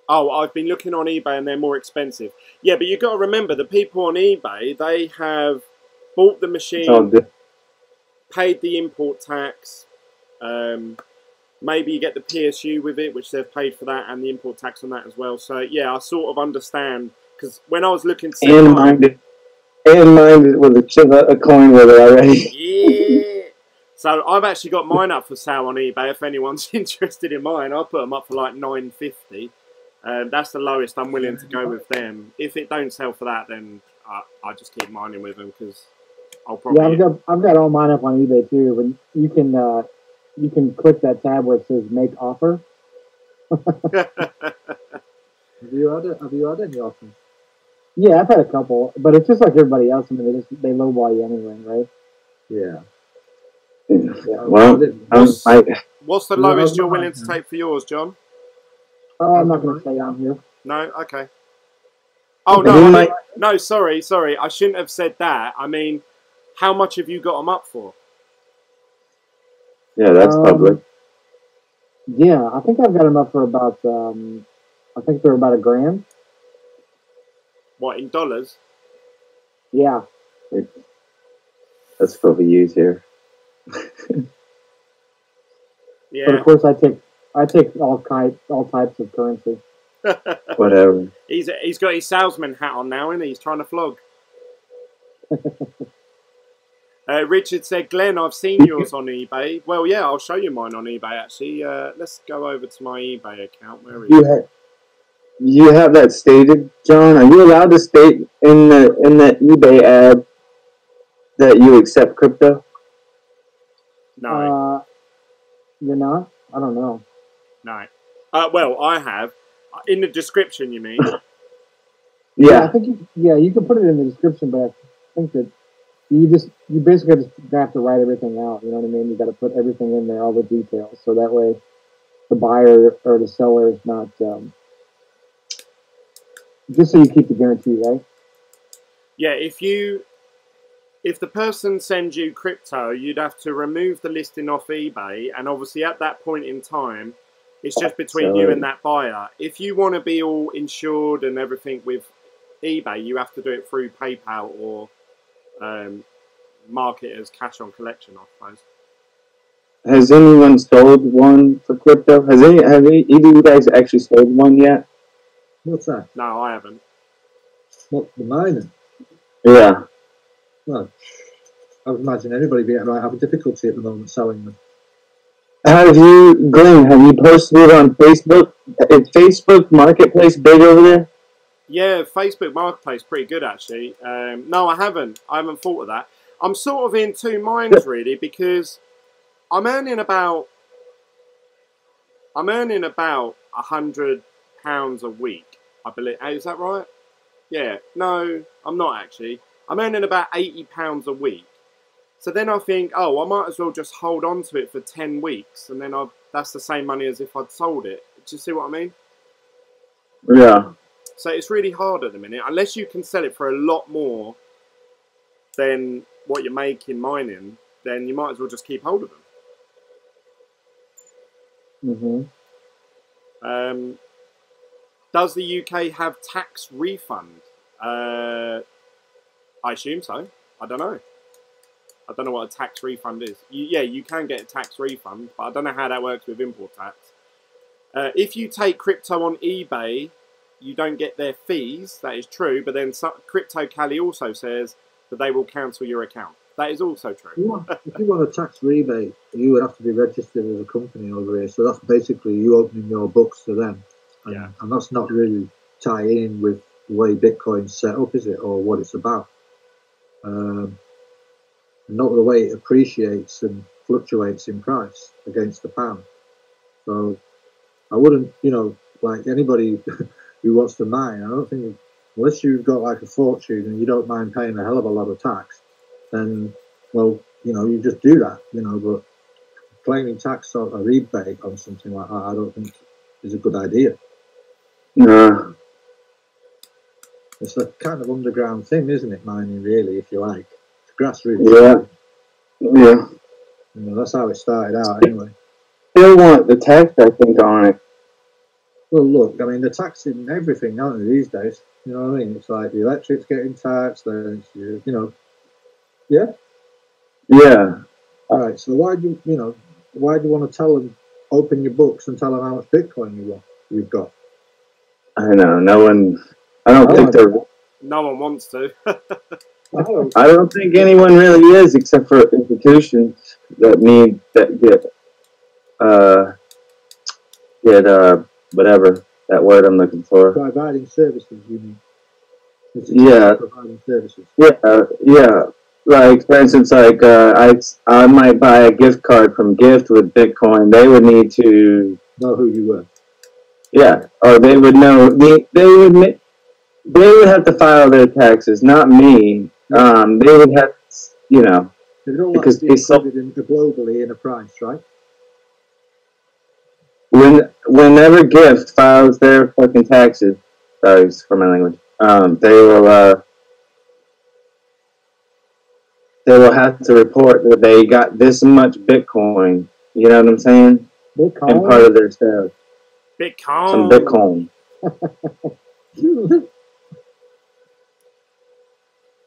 Oh, I've been looking on eBay and they're more expensive. Yeah, but you've got to remember, the people on eBay, they have bought the machine, paid the import tax. Maybe you get the PSU with it, which they've paid for that, and the import tax on that as well. So, yeah, I sort of understand. Because when I was looking to... And mine with a coin with it already. Yeah. So I've actually got mine up for sale on eBay. If anyone's interested in mine, I'll put them up for like $9.50. That's the lowest I'm willing to go with them. If it don't sell for that, then I just keep mining with them because I'll probably... Yeah, I've got all mine up on eBay too. But you can click that tab where it says "Make Offer." Have you had any offers? Yeah, I've had a couple, but it's just like everybody else. I mean, they lowball you anyway, right? Yeah. Well, what's the lowest you're willing to take for yours, John? Oh, I'm not going to say on here. No, okay. Oh no, no, sorry. I shouldn't have said that. I mean, how much have you got them up for? Yeah, that's public. Yeah, I think I've got them up for about. I think they're about $1,000. What, in dollars? Yeah. That's what we use here. Yeah. But of course, I take all types of currency. Whatever. He's got his salesman hat on now, and he's trying to flog. Richard said, Glenn, I've seen yours on eBay. Well, yeah, I'll show you mine on eBay, actually. Let's go over to my eBay account. Where is you have that stated, John? Are you allowed to state in the eBay ad that you accept crypto? No. You're not? I don't know. No. Well, I have. In the description, you mean? Yeah. I think you can put it in the description, but I think that you basically just have to write everything out. You know what I mean? You got to put everything in there, all the details, so that way the buyer or the seller is not. Just so you keep the guarantee, right? Yeah, if the person sends you crypto, you'd have to remove the listing off eBay, and obviously at that point in time, it's just between you and that buyer. If you want to be all insured and everything with eBay, you have to do it through PayPal or mark it as cash on collection, I suppose. Has anyone sold one for crypto? Have either of you guys actually sold one yet? What's that? No, I haven't. What, the mining? Yeah. Well, I would imagine anybody might have a difficulty at the moment selling them. Glenn, have you posted it on Facebook? Is Facebook Marketplace big over there? Yeah, Facebook Marketplace pretty good actually. No, I haven't thought of that. I'm sort of in two minds really, because I'm earning about £100 a week, I believe. Is that right? Yeah. No, I'm not actually. I'm earning about £80 a week. So then I think, oh, I might as well just hold on to it for 10 weeks, and then that's the same money as if I'd sold it. Do you see what I mean? Yeah. So it's really hard at the minute. Unless you can sell it for a lot more than what you're making mining, then you might as well just keep hold of them. Does the UK have tax refund? I assume so. I don't know. I don't know what a tax refund is. Yeah, you can get a tax refund, but I don't know how that works with import tax. If you take crypto on eBay, you don't get their fees. That is true, but then Crypto Cali also says that they will cancel your account. That is also true. If you want a tax rebate, you would have to be registered as a company over here. So that's basically you opening your books to them. And that's not really tie in with the way Bitcoin's set up, is it? Or what it's about. Not the way it appreciates and fluctuates in price against the pound. So I wouldn't, like anybody who wants to mine, I don't think, unless you've got like a fortune and you don't mind paying a hell of a lot of tax, then, well, you just do that, but claiming tax or a rebate on something like that, I don't think is a good idea. No. It's a kind of underground thing, isn't it, mining, really, if you like. It's grassroots. Yeah. That's how it started out, anyway. Still want the tax, I think, on it. Well, look, I mean, they're taxing everything, aren't they, these days? You know what I mean? It's like the electric's getting taxed, then it's, yeah? Yeah. All right, so why do you want to tell them, open your books and tell them how much Bitcoin you've got? I know, I don't think they're... No one wants to. I don't think anyone really is, except for institutions that get whatever that word I'm looking for. Providing services, you mean? Yeah. Providing services. Yeah. Like, for instance, I might buy a gift card from Gift with Bitcoin. They would need to know who you were. Yeah, or they would know. They would have to file their taxes, not me. They would have, because they included globally in a price, right? Whenever Gift files their fucking taxes, sorry for my language, they will have to report that they got this much Bitcoin. You know what I'm saying? Bitcoin? And part of their sales. Bitcoin. Some Bitcoin.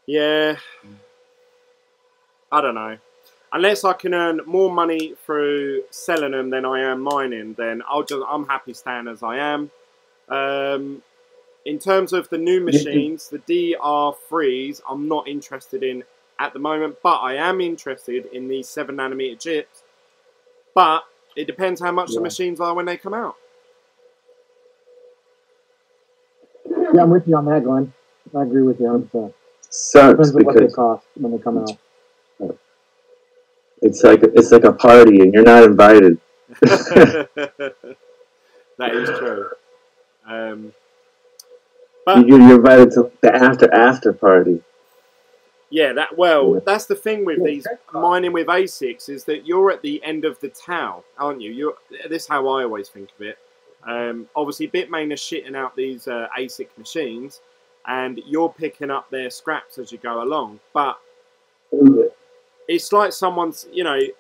Yeah. I don't know. Unless I can earn more money through selling them than I am mining, then I'm happy staying as I am. In terms of the new machines, the DR3s, I'm not interested in at the moment, but I am interested in these 7nm chips. But it depends how much the machines are when they come out. Yeah, I'm with you on that, Glenn. I agree with you 100%. Sucks depends on what they cost when they come out. It's like a party and you're not invited. That is true. But you're invited to the after party. Yeah, that's the thing with these mining with ASICs is that you're at the end of the towel, aren't you? This is how I always think of it. Obviously, Bitmain are shitting out these ASIC machines, and you're picking up their scraps as you go along. But it's like someone's, a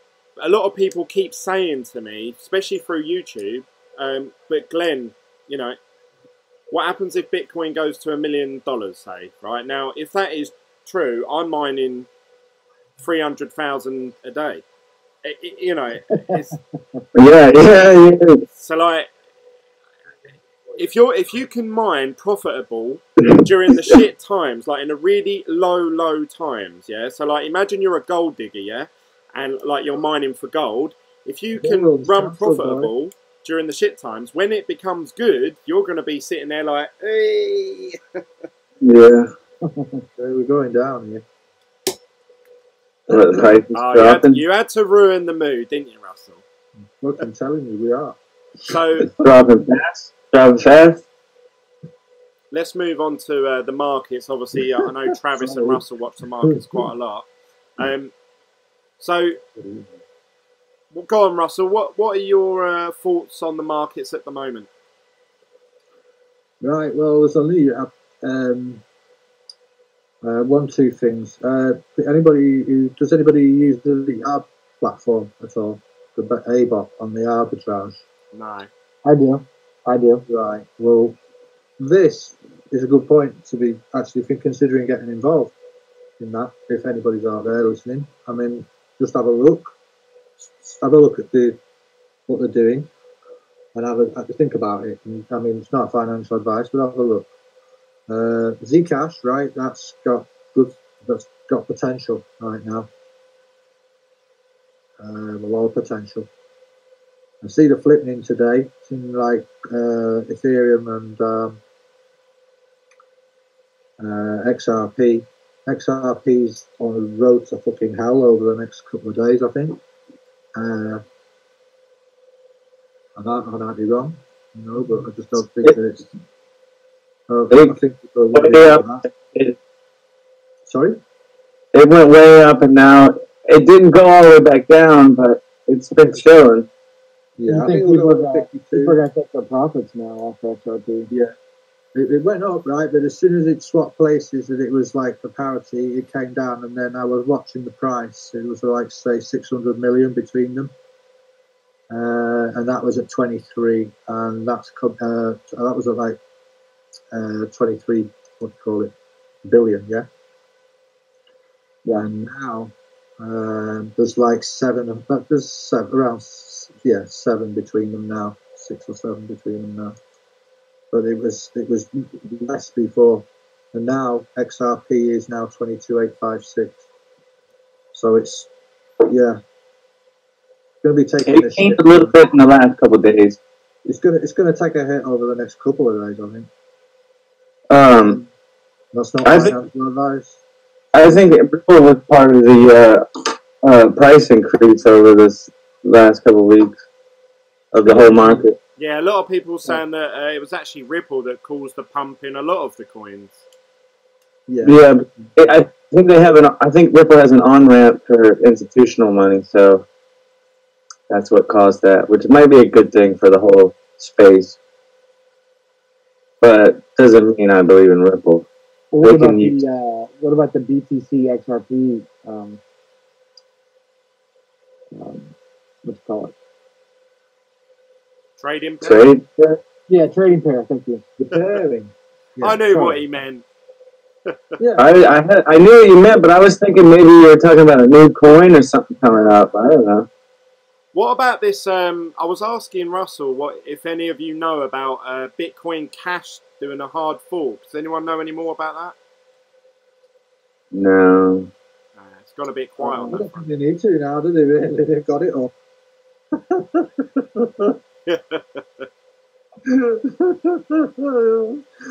lot of people keep saying to me, especially through YouTube, but Glenn, what happens if Bitcoin goes to $1 million, say, right? Now, if that is true, I'm mining 300,000 a day. It's, yeah. So like, if you can mine profitable during the shit times, like in the really low times, yeah. So like, imagine you're a gold digger, yeah, and like you're mining for gold. If you can run profitable during the shit times, when it becomes good, you're going to be sitting there like, hey. Yeah. We're going down here. You had to ruin the mood, didn't you, Russell? Look, I'm telling you, we are. So dropping fast. Let's move on to the markets. Obviously, I know Travis and Russell watch the markets quite a lot. So, well, go on, Russell. What are your thoughts on the markets at the moment? Right. Well, there's only two things. Does anybody use the ARB platform at all? The ABOT on the arbitrage. No. I do. Right. Well, this is a good point to be actually considering getting involved in that. If anybody's out there listening, I mean, just have a look. Have a look at what they're doing, and have to think about it. And, I mean, it's not financial advice, but have a look. Zcash, right? That's got potential right now. A lot of potential. I see the flipping today. It's in like Ethereum and XRP. XRP's on the road to fucking hell over the next couple of days, I think. I might be wrong, but I just don't think that it's. I think people are Sorry? It went way up and now it didn't go all the way back down, but it's been chilling. Yeah, I think people are going to take their profits now off XRP. Yeah. It went up, right? But as soon as it swapped places and it was like the parity, it came down. And then I was watching the price. It was like, say, 600 million between them. And that was at 23. And that was at like 23, what do you call it, billion, yeah? Yeah, and now there's like seven between them now, 6 or 7 between them now. But it was less before, and now XRP is now 22,856. So it's going to be taking. It came a little bit in the last couple of days. It's going to take a hit over the next couple of days, I think. That's not financial advice. I think Ripple was part of the price increase over this last couple of weeks of the whole market. Yeah, a lot of people saying that it was actually Ripple that caused the pump in a lot of the coins. Yeah, I think they have I think Ripple has an on-ramp for institutional money, so that's what caused that, which might be a good thing for the whole space, but doesn't mean I believe in Ripple. Well, what about the BTC XRP? What you call it? Trading pair? Yeah, trading pair. Thank you. The pairing. Yeah, I knew what he meant. Yeah. I knew what you meant, but I was thinking maybe you were talking about a new coin or something coming up. I don't know. What about this? I was asking Russell if any of you know about Bitcoin Cash doing a hard fork. Does anyone know any more about that? No. It's gone a bit quiet on that. I don't think they need to now, do they? Really? They've got it all.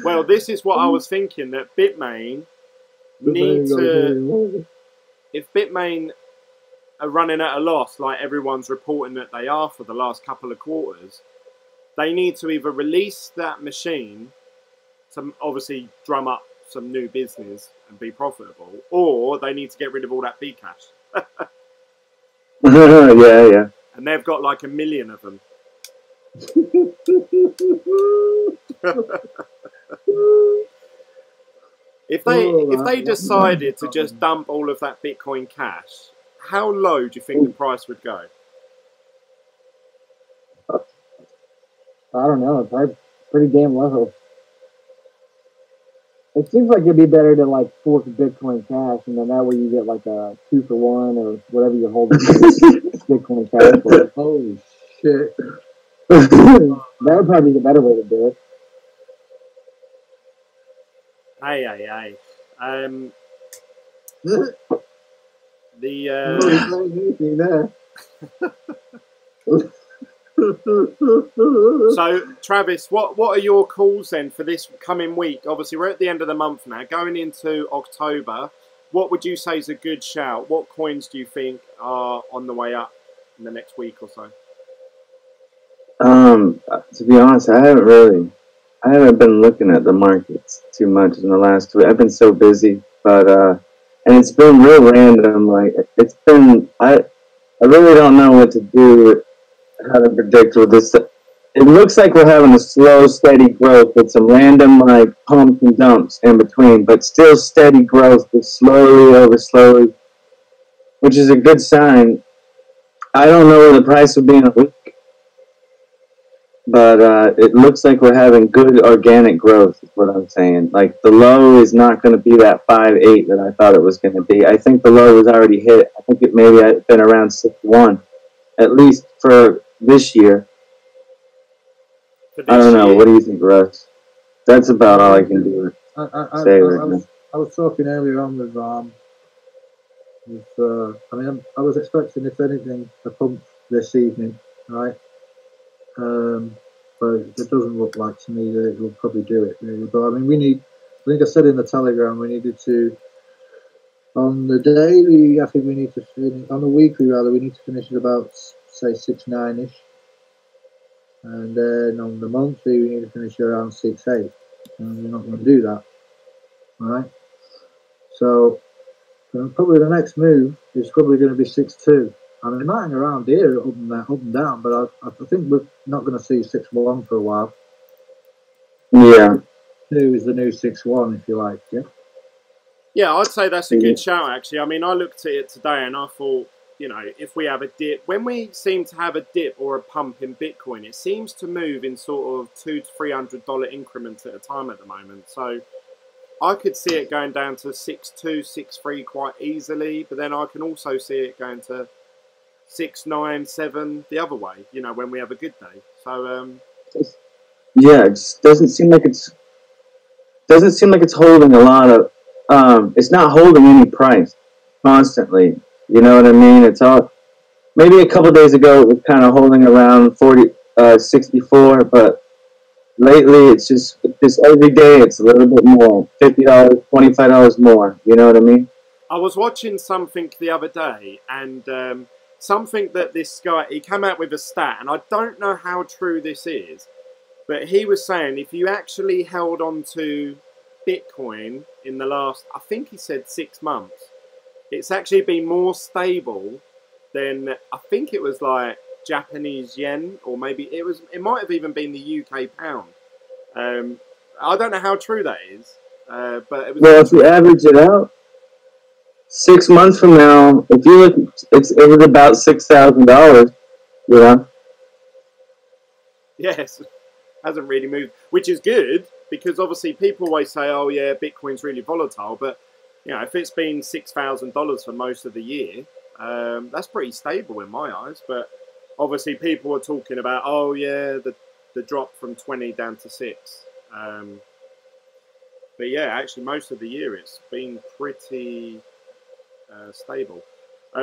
Well, this is what I was thinking, that Bitmain need to. If Bitmain are running at a loss, like everyone's reporting that they are for the last couple of quarters, they need to either release that machine to obviously drum up some new business and be profitable, or they need to get rid of all that Bcash. Yeah. And they've got like 1 million of them. If they decided to just dump all of that Bitcoin Cash, how low do you think the price would go? I don't know. Probably pretty damn low. It seems like it'd be better to like fork Bitcoin Cash, and then that way you get like a 2-for-1 or whatever you're holding Bitcoin Cash for. Holy shit! That would probably be the better way to do it. Aye. So, Travis, what are your calls then for this coming week? Obviously, we're at the end of the month now. Going into October, what would you say is a good shout? What coins do you think are on the way up in the next week or so? To be honest, I haven't been looking at the markets too much in the last week. I've been so busy, but and it's been real random. Like it's been, I really don't know what to do, how to predict with this. it looks like we're having a slow, steady growth with some random like pumps and dumps in between, but still steady growth, but slowly over slowly, which is a good sign. I don't know where the price will be in a week, but it looks like we're having good organic growth, is what I'm saying. Like, the low is not going to be that 5.8 that I thought it was going to be. I think the low was already hit. I think it maybe had been around 6.1, at least for this year. I don't know. What do you think, Russ? That's about all I can do. Say right now. I was talking earlier on with I mean, I was expecting, if anything, a pump this evening, right? But it doesn't look like to me that it will probably do it, really. But I mean, I think I said in the Telegram, we needed to, on the daily, I think we need to finish, on the weekly rather, we need to finish at about, say, 6.9-ish. And then on the monthly, we need to finish around 6.8. And we're not going to do that, right? So, probably the next move is probably going to be 6.2. I mean, it might hang around here up and down, but I think we're not going to see 6.1 for a while. Yeah. 2 is the new 6.1, if you like, yeah? Yeah, I'd say that's a good shout, actually. I mean, I looked at it today and I thought, you know, if we have a dip, when we seem to have a dip or a pump in Bitcoin, it seems to move in sort of $200 to $300 increments at a time at the moment. So I could see it going down to 6.2, 6.3 quite easily, but then I can also see it going to 6.9, 7 the other way, you know, when we have a good day. So yeah, it just doesn't seem like it's holding a lot of it's not holding any price constantly. You know what I mean? It's all, maybe a couple of days ago it was kind of holding around 64, but lately it's just every day it's a little bit more, $50, $25 more. You know what I mean? I was watching something the other day, and something that this guy, he came out with a stat, and I don't know how true this is, but he was saying if you actually held on to Bitcoin in the last, I think he said 6 months, it's actually been more stable than, I think it was like Japanese yen, or maybe it might have even been the UK pound. I don't know how true that is, but it was. Well, if you average it out, 6 months from now, if you look, it was about $6,000. You know. Yes, hasn't really moved, which is good because obviously people always say, "Oh yeah, Bitcoin's really volatile," but you know, if it's been $6,000 for most of the year, that's pretty stable in my eyes. But obviously, people are talking about, "Oh yeah, the drop from 20 down to 6." But yeah, actually, most of the year it's been pretty stable.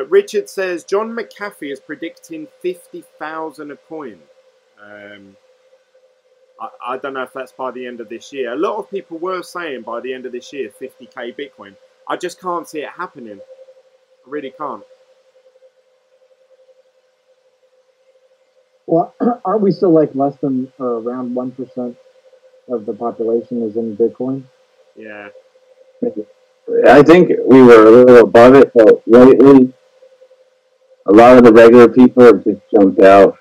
Richard says John McAfee is predicting 50,000 a coin. I don't know if that's by the end of this year. A lot of people were saying by the end of this year, 50k Bitcoin. I just can't see it happening. I really can't. Well, aren't we still like less than around 1% of the population is in Bitcoin? Yeah. I think we were a little above it, but lately, a lot of the regular people have just jumped out.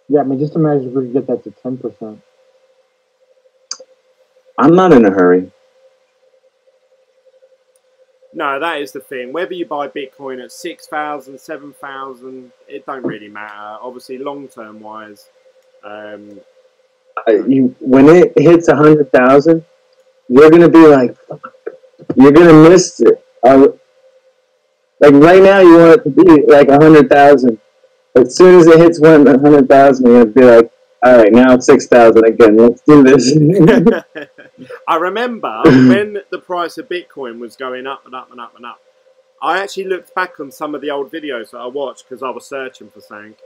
Yeah, I mean, just imagine if we could get that to 10%. I'm not in a hurry. No, that is the thing. Whether you buy Bitcoin at 6,000, 7,000, it don't really matter. Obviously, long-term wise. When it hits 100,000, you're gonna be like, you're gonna miss it. Like right now, you want it to be like 100,000. As soon as it hits 100,000, you're gonna be like, all right, now it's 6,000 again. Let's do this. I remember when the price of Bitcoin was going up and up and up and up. I actually looked back on some of the old videos that I watched because I was searching for something,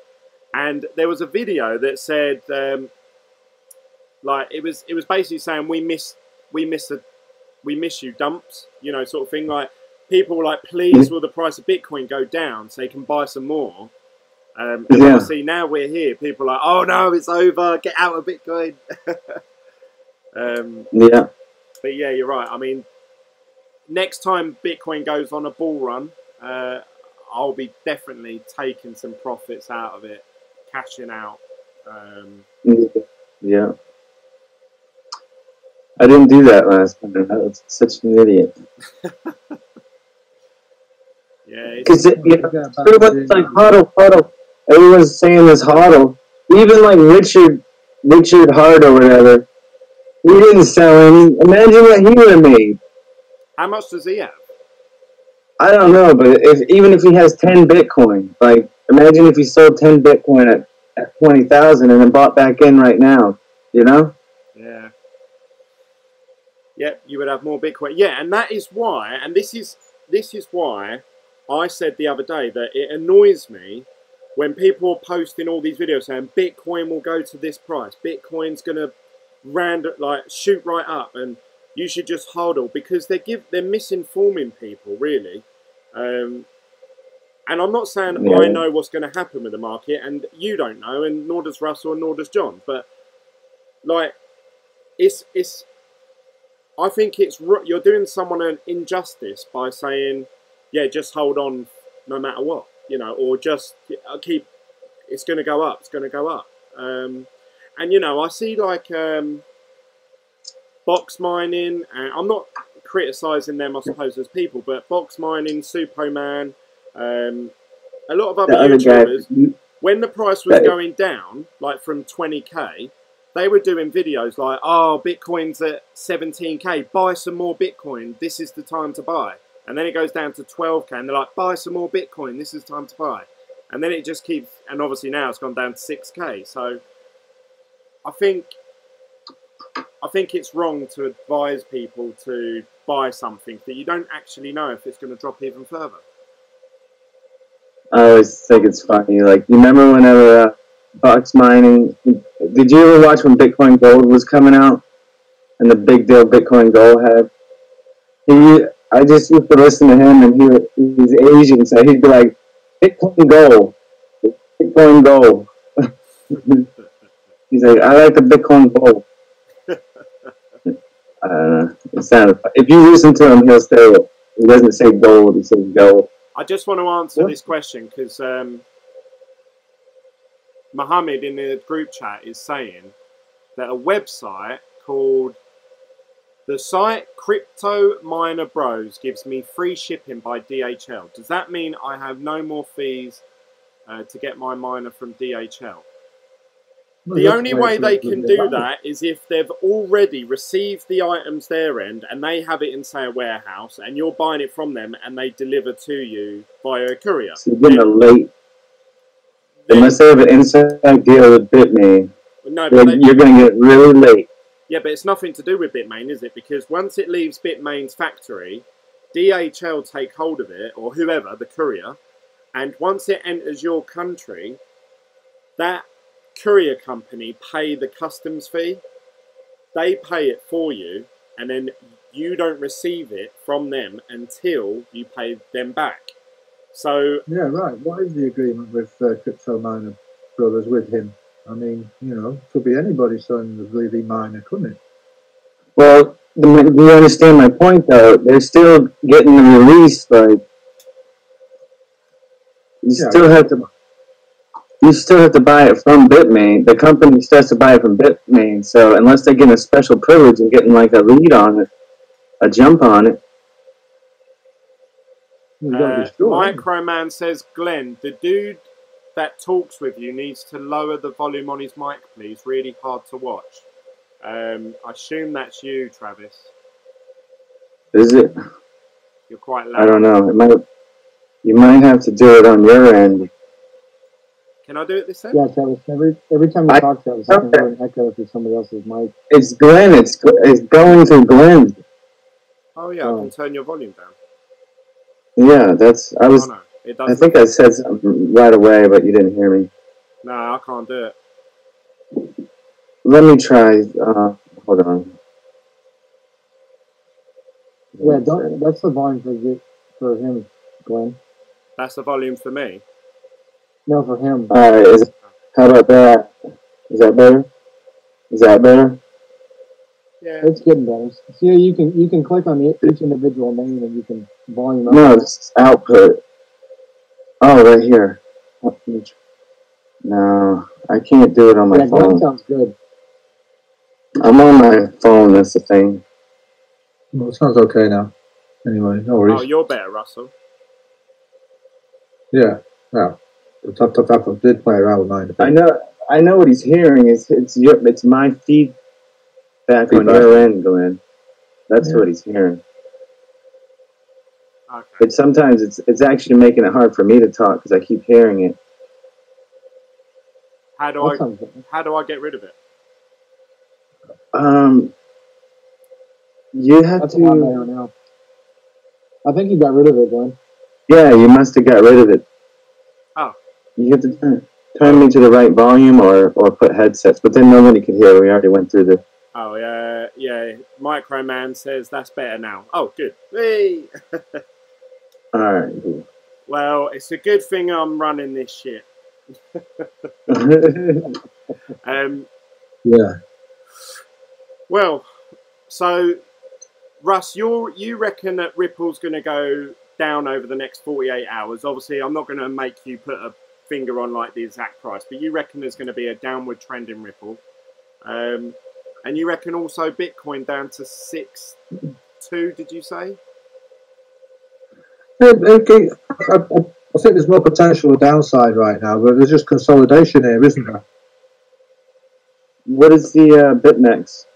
and there was a video that said, like it was basically saying we miss you dumps, you know, sort of thing. Like people were like, please, will the price of Bitcoin go down so you can buy some more? And obviously now we're here. People are like, oh no, it's over. Get out of Bitcoin. Yeah. But yeah, you're right. I mean, next time Bitcoin goes on a bull run, I'll be definitely taking some profits out of it cashing out. Yeah. I didn't do that last time. I was such an idiot. Yeah, because pretty much like hodl. Everyone's saying this hodl. Even like Richard Hart or whatever. He didn't sell any. Imagine what he would have made. How much does he have? I don't know, but even if he has 10 Bitcoin, like imagine if he sold 10 Bitcoin at 20,000 and then bought back in right now, you know? Yeah. Yep, you would have more Bitcoin. Yeah, and that is why, and this is why I said the other day that it annoys me when people are posting all these videos saying Bitcoin will go to this price, Bitcoin's gonna shoot right up, and you should just hodl, because they're misinforming people really. And I'm not saying I know what's going to happen with the market, and you don't know, and nor does Russell, and nor does John. But like, I think you're doing someone an injustice by saying, yeah, just hold on no matter what, you know, or just keep. It's going to go up. It's going to go up. And you know, I see like box mining, and I'm not criticising them, I suppose, as people, but box mining, Superman, a lot of other YouTubers, when the price was going down, like from 20k, they were doing videos like, oh, Bitcoin's at 17k, buy some more Bitcoin, this is the time to buy. And then it goes down to 12k, and they're like, buy some more Bitcoin, this is the time to buy. And then it just keeps, and obviously now it's gone down to 6k. So I think it's wrong to advise people to buy something that you don't actually know if it's going to drop even further. I always think it's funny. Like, you remember whenever box mining, did you ever watch when Bitcoin Gold was coming out? And the big deal Bitcoin Gold had? I just used to listen to him, and he's Asian, so he'd be like, Bitcoin Gold. Bitcoin Gold. He's like, I like the Bitcoin Gold. It sounded funny. If you listen to him, he'll say, he doesn't say gold, he says gold. I just want to answer this question because Mohammed in the group chat is saying that a website called the site Crypto Miner Bros gives me free shipping by DHL. Does that mean I have no more fees to get my miner from DHL? Well, the only way they can do that is if they've already received the items their end and they have it in, say, a warehouse, and you're buying it from them and they deliver to you via a courier. So you're getting a late. Unless they have an inside deal with Bitmain, no, you're going to get really late. Yeah, but it's nothing to do with Bitmain, is it? Because once it leaves Bitmain's factory, DHL take hold of it, or whoever, the courier, and once it enters your country, that courier company pay the customs fee. They pay it for you, and then you don't receive it from them until you pay them back. So yeah, right. What is the agreement with Crypto Miner Brothers with him? I mean, you know, could be anybody selling the really miner, couldn't it? Well, do you understand my point, though? They're still getting the release, like, you still have to buy it from Bitmain. The company still has to buy it from Bitmain. So unless they're getting a special privilege and getting like a lead on it, a jump on it. Microman says, Glenn, the dude that talks with you needs to lower the volume on his mic, please. Really hard to watch. I assume that's you, Travis. Is it? You're quite loud. I don't know. You might have to do it on your end. Can I do it this end? Yeah, Travis. Every time you talk, Travis, I can hear an echo through somebody else's mic. It's Glenn. It's going through Glenn. Oh yeah, I can turn your volume down. Yeah, I think I said something right away, but you didn't hear me. No, I can't do it. Let me try. Hold on. Yeah, that's the volume for him, Glenn. That's the volume for me? No, for him. How about that? Is that better? Is that better? Yeah. It's getting better. See, you can click on each individual name and you can volume up. No, it's output. Oh, right here. No, I can't do it on my Yeah, Glen phone. sounds good. I'm on my phone. That's the thing. Well, it sounds okay now. Anyway, no worries. Oh, you're better, Russell. Yeah, yeah. I did play around with mine a bit. I know what he's hearing. It's my feedback on your end, Glenn. That's what he's hearing. Okay. But sometimes it's actually making it hard for me to talk because I keep hearing it. How do I get rid of it? You have That's to. a lot better now. I think you got rid of it, Glenn. Yeah, you must have got rid of it. Oh. You have to turn me to the right volume or put headsets, but then nobody could hear. We already went through the. Oh, yeah. Microman says that's better now. Oh, good. Hey. All right. Well, it's a good thing I'm running this shit. Yeah. Well, so Russ, you reckon that Ripple's going to go down over the next 48 hours? Obviously, I'm not going to make you put a finger on like the exact price, but you reckon there's going to be a downward trend in Ripple, and you reckon also Bitcoin down to 6.2? Did you say? Okay. I think there's more potential downside right now, but there's just consolidation here, isn't there? What does the BitMEX,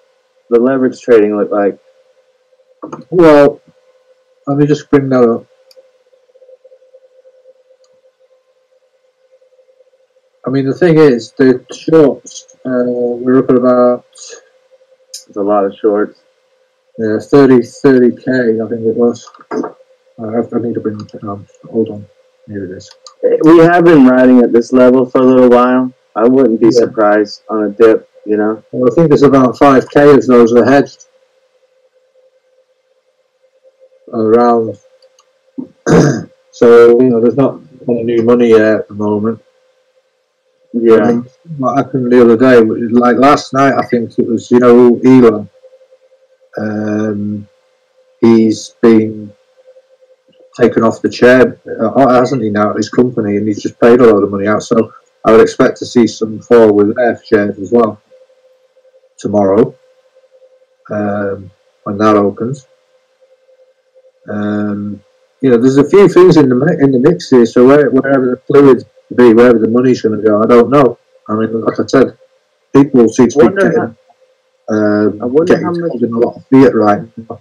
the leverage trading, look like? Well, let me just bring that up. I mean, the thing is, the shorts, we're up at about... There's a lot of shorts. Yeah, 30K, I think it was. I need to bring it down. Hold on. Here it is. We have been riding at this level for a little while. I wouldn't be surprised on a dip, you know? Well, I think there's about 5K of those are hedged. Around. So, there's not any new money yet at the moment. Yeah. I mean, what happened the other day, like last night, I think it was, Elon. He's been taken off the chair, hasn't he, now at his company, and he's just paid a load of money out. So I would expect to see some fall with their shares as well tomorrow when that opens. There's a few things in the mix here. So wherever the fluids be, wherever the money's going to go, I don't know. I mean, like I said, people seem to be getting in a lot of fiat right now.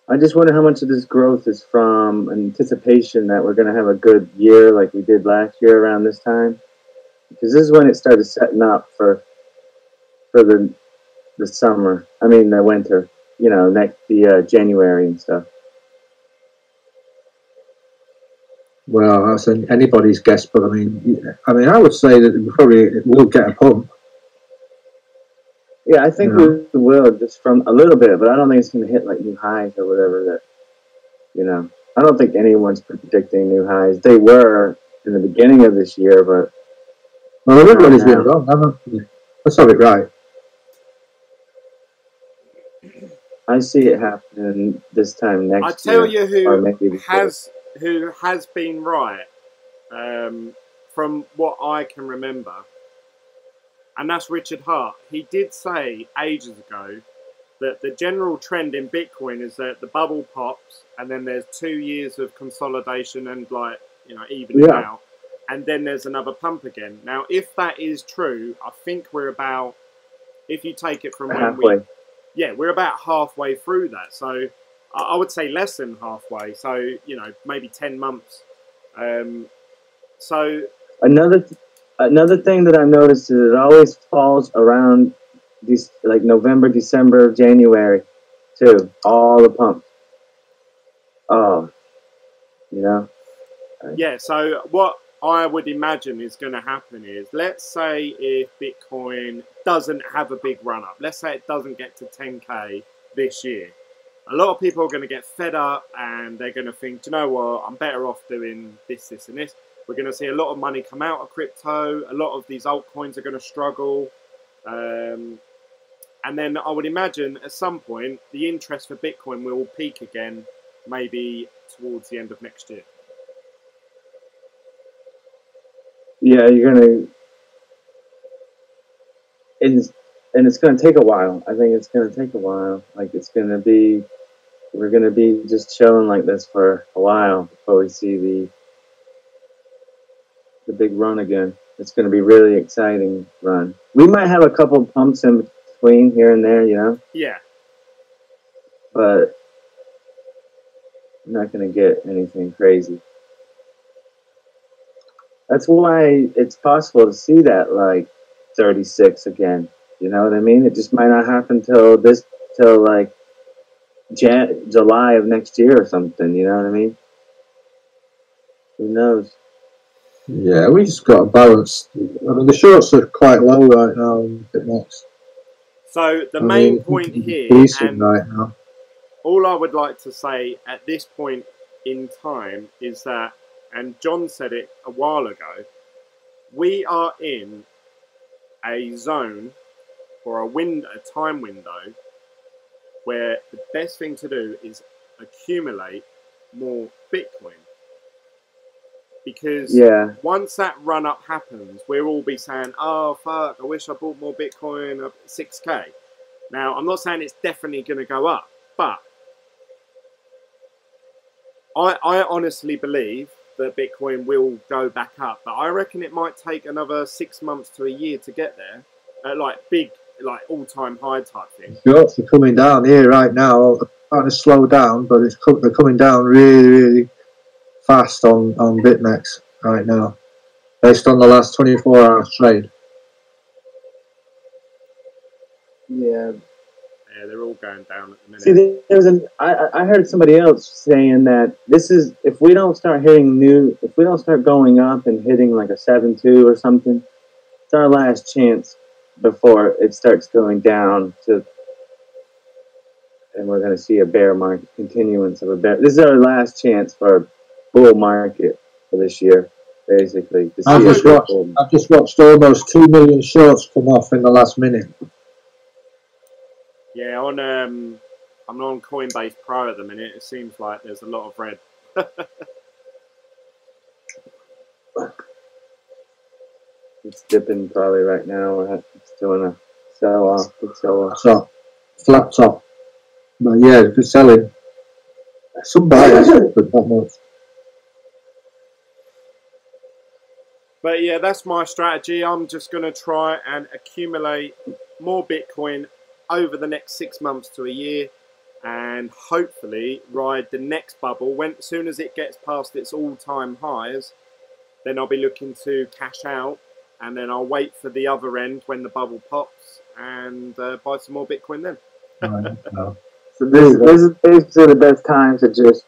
I just wonder how much of this growth is from anticipation that we're going to have a good year like we did last year around this time. Because this is when it started setting up for the summer. I mean, the winter. The January and stuff. Well, that's anybody's guess, but I mean, I would say that it will get a pump. Yeah, I think we will, just from a little bit, but I don't think it's going to hit like new highs or whatever. I don't think anyone's predicting new highs. They were in the beginning of this year, but well, everybody's been wrong, haven't they? Let's have it right. I see it happening this time next year. I tell you who has been right, from what I can remember, and that's Richard Hart. He did say ages ago that the general trend in Bitcoin is that the bubble pops, and then there's 2 years of consolidation and evening out, and then there's another pump again. Now, if that is true, I think we're about, if you take it from halfway. We're about halfway through that. So I would say less than halfway. So, maybe 10 months. So another thing that I've noticed is it always falls around these, like November, December, January, too. All the pumps. Oh, Yeah, so what I would imagine is going to happen is, let's say if Bitcoin doesn't have a big run up, let's say it doesn't get to 10K this year, a lot of people are going to get fed up and they're going to think, you know what, I'm better off doing this, this and this. We're going to see a lot of money come out of crypto. A lot of these altcoins are going to struggle. And then I would imagine at some point the interest for Bitcoin will peak again, maybe towards the end of next year. yeah, you're gonna, and it's gonna take a while. I think it's gonna take a while. Like it's gonna be, we're gonna be just chilling like this for a while before we see the big run again. It's gonna be really exciting run. We might have a couple pumps in between here and there, you know. Yeah. But I'm not gonna get anything crazy. That's why it's possible to see that like 36 again. You know what I mean? It just might not happen till like July of next year or something. You know what I mean? Who knows? Yeah, we just got to balance. I mean, the shorts are quite low right now in Bitnex. So the main point here, decent right now. All I would like to say at this point in time is that, and John said it a while ago, we are in a zone or a time window where the best thing to do is accumulate more Bitcoin. Because once that run up happens, we'll all be saying, oh, fuck, I wish I bought more Bitcoin at 6K. Now, I'm not saying it's definitely going to go up, but I honestly believe that Bitcoin will go back up. But I reckon it might take another 6 months to a year to get there. Like big, like all-time high type thing. Shorts are coming down here right now. They're starting to slow down, but they're coming down really, really fast on Bitnex right now, based on the last 24 hours trade. Yeah. Yeah, they're all going down at the See, minute. I heard somebody else saying that this is, if we don't start going up and hitting like a 7.2 or something, it's our last chance before it starts going down to, and we're going to see a bear market, continuance of a bear. This is our last chance for a bull market for this year, basically. I've just watched almost 2 million shorts come off in the last minute. Yeah, I'm on Coinbase Pro at the minute. It seems like there's a lot of red. It's dipping probably right now. It's doing a sell off. So, flat top. But yeah, if it's selling, some buyers, but not much. But yeah, that's my strategy. I'm just going to try and accumulate more Bitcoin over the next 6 months to a year, and hopefully ride the next bubble. As soon as it gets past its all-time highs, then I'll be looking to cash out, and then I'll wait for the other end when the bubble pops and buy some more Bitcoin then. So this is basically the best time to just,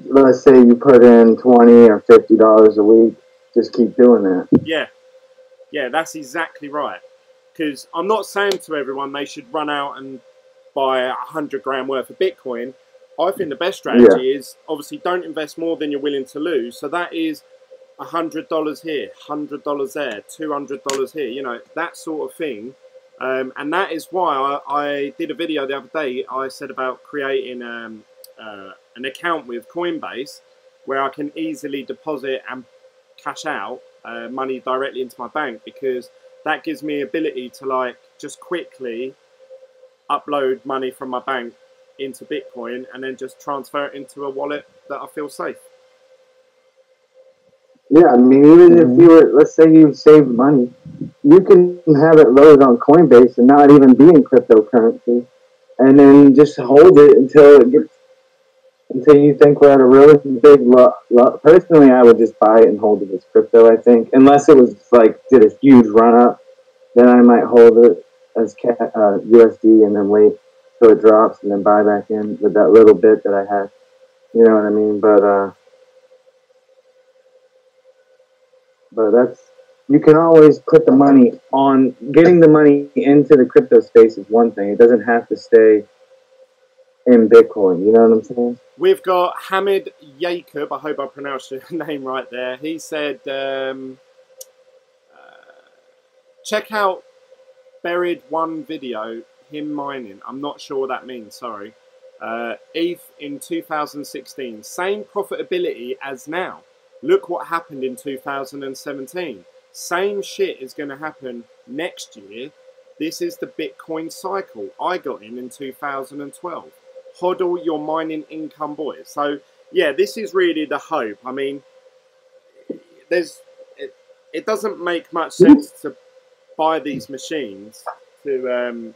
let's say you put in $20 or $50 a week, just keep doing that. Yeah, that's exactly right. Because I'm not saying to everyone they should run out and buy 100 grand worth of Bitcoin. I think the best strategy is obviously don't invest more than you're willing to lose. So that is $100 here, $100 there, $200 here, you know, that sort of thing. And that is why I did a video the other day. I said about creating an account with Coinbase where I can easily deposit and cash out money directly into my bank, because that gives me ability to like just quickly upload money from my bank into Bitcoin and then just transfer it into a wallet that I feel safe. Yeah, I mean, even if you were, let's say you saved money, you can have it loaded on Coinbase and not even be in cryptocurrency, and then just hold it until you think we're at a really big Personally, I would just buy it and hold it as crypto, I think. Unless it was like, did a huge run up, then I might hold it as USD and then wait till it drops and then buy back in with that little bit that I had. You know what I mean? But that's, you can always put the money on, getting the money into the crypto space is one thing. It doesn't have to stay in Bitcoin. You know what I'm saying? We've got Hamid Jacob. I hope I pronounced your name right there. He said, check out Buried One video, him mining. I'm not sure what that means, sorry. ETH in 2016. Same profitability as now. Look what happened in 2017. Same shit is going to happen next year. This is the Bitcoin cycle. I got in 2012. Hodl your mining income, boys. So, yeah, this is really the hope. I mean, it doesn't make much sense to buy these machines to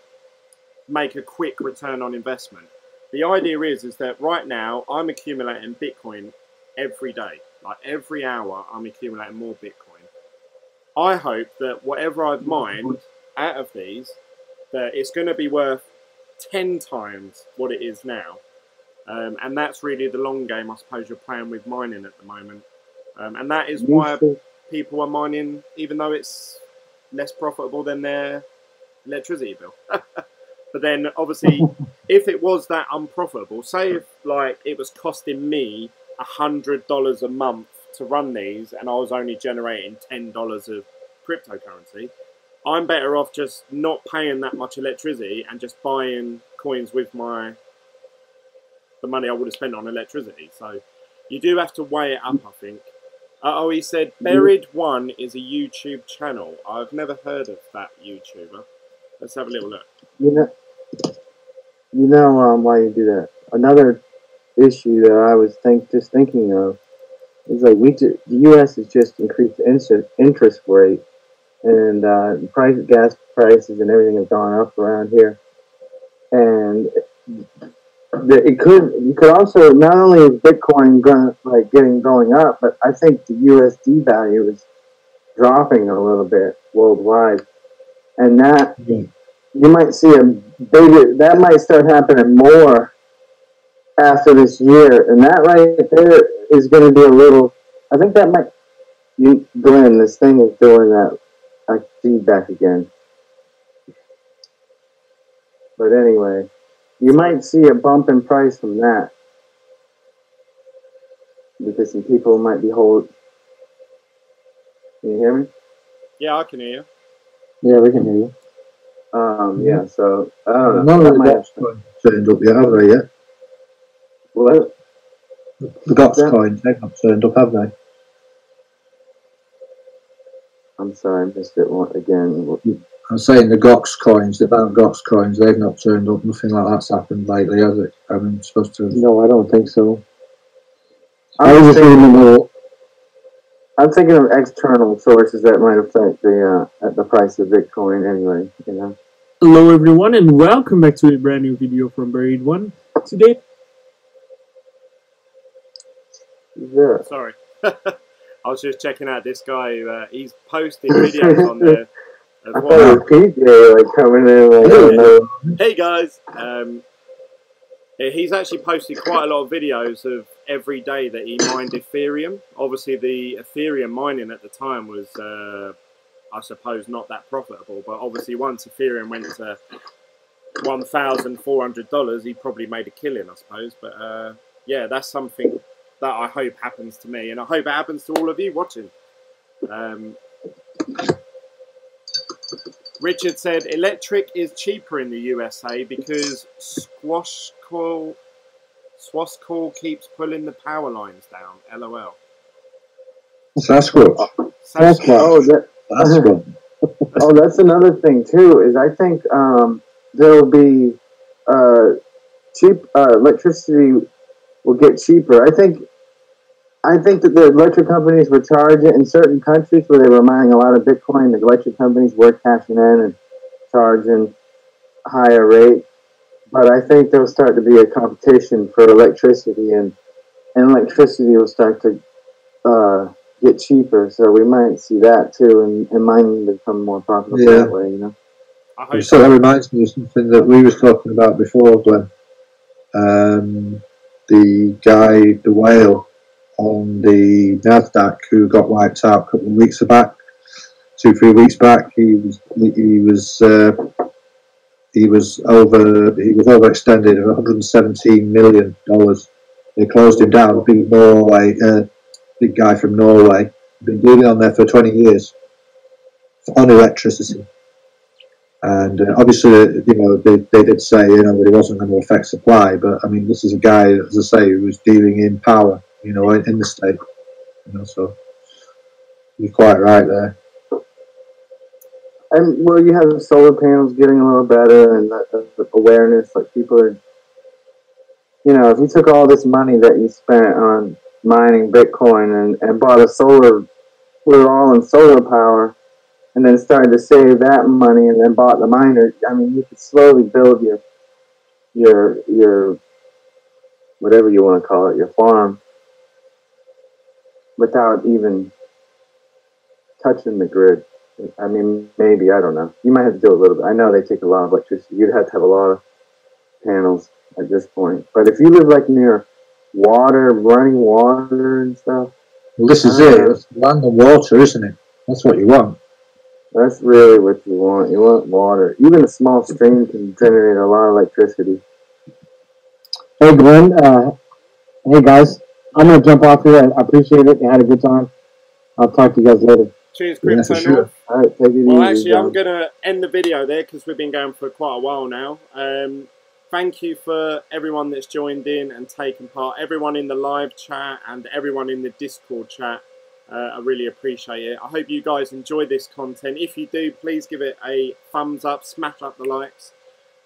make a quick return on investment. The idea is that right now I'm accumulating Bitcoin every day. Like every hour I'm accumulating more Bitcoin. I hope that whatever I've mined out of these, that it's going to be worth 10 times what it is now. And that's really the long game I suppose you're playing with mining at the moment. And that is why people are mining even though it's less profitable than their electricity bill. But then obviously if it was that unprofitable, say if like it was costing me $100 a month to run these and I was only generating $10 of cryptocurrency, I'm better off just not paying that much electricity and just buying coins with the money I would have spent on electricity. So you do have to weigh it up, I think. Oh, he said Buried One is a YouTube channel. I've never heard of that YouTuber. Let's have a little look. You know why you do that. Another issue that I was just thinking of is like the U.S. has just increased the interest rate, and gas prices and everything have gone up around here, and you could also not only is Bitcoin going up, but I think the USD value is dropping a little bit worldwide, and that you might see that might start happening more after this year, and that right there is going to be a little. I think that might. Glenn, this thing is doing that feedback again. But anyway, you might see a bump in price from that because some people might be holding. Can you hear me? Yeah, I can hear you. Yeah, we can hear you. Yeah. So I don't None know. of the GOX coins turned up yet, have they? Yet? Well, The GOX coins, they've not turned up, have they? I'm sorry, I missed it again. I'm saying the GOX coins, the Mt. Gox coins, they've not turned up. Nothing like that's happened lately, has it? I mean, it's supposed to. No, I don't think so. I'm thinking of external sources that might affect the price of Bitcoin anyway. You know. Hello everyone and welcome back to a brand new video from Buried One. Today. Yeah. Sorry. I was just checking out this guy. He's posted videos on there. I thought it was PJ coming in. Hey guys. He's actually posted quite a lot of videos of every day that he mined Ethereum. Obviously, the Ethereum mining at the time was, I suppose, not that profitable. But obviously, once Ethereum went to $1,400, he probably made a killing, I suppose. But yeah, that's something that I hope happens to me, and I hope it happens to all of you watching. Richard said electric is cheaper in the USA because Swascall keeps pulling the power lines down. LOL. Sasquatch. Oh, that's another thing too. Is I think there will be cheap electricity will get cheaper. I think that the electric companies were charging in certain countries where they were mining a lot of Bitcoin. The electric companies were cashing in and charging higher rate. But I think there'll start to be a competition for electricity, and electricity will start to get cheaper. So we might see that too, and mining become more profitable that way. You know. So that reminds me of something that we was talking about before, Glenn. The guy, the whale on the Nasdaq who got wiped out a couple of weeks back, 2-3 weeks back. He was overextended of $117 million. They closed him down. Big guy from Norway. Been dealing on there for 20 years on electricity. And obviously, you know, they did say, you know, that it wasn't going to affect supply. But I mean, this is a guy, as I say, who was dealing in power, you know, in the state. You know, so you're quite right there. And well, you have the solar panels getting a little better, and the awareness, like people are, you know, if you took all this money that you spent on mining Bitcoin and bought a solar, put it all in solar power, and then started to save that money and then bought the miner, I mean, you could slowly build your whatever you want to call it, your farm, without even touching the grid. I mean, maybe, I don't know. You might have to do a little bit. I know they take a lot of electricity. You'd have to have a lot of panels at this point. But if you live like near water, running water and stuff. Well, this is it. It's land and water, isn't it? That's what you want. That's really what you want. You want water. Even a small stream can generate a lot of electricity. Hey, Glenn. Hey, guys. I'm going to jump off here. I appreciate it. You had a good time. I'll talk to you guys later. Cheers, Crypto Yeah, sure. All right, take it easy. Well, actually, John. I'm going to end the video there because we've been going for quite a while now. Thank you for everyone that's joined in and taken part. Everyone in the live chat and everyone in the Discord chat. I really appreciate it. I hope you guys enjoy this content. If you do, please give it a thumbs up, smash up the likes.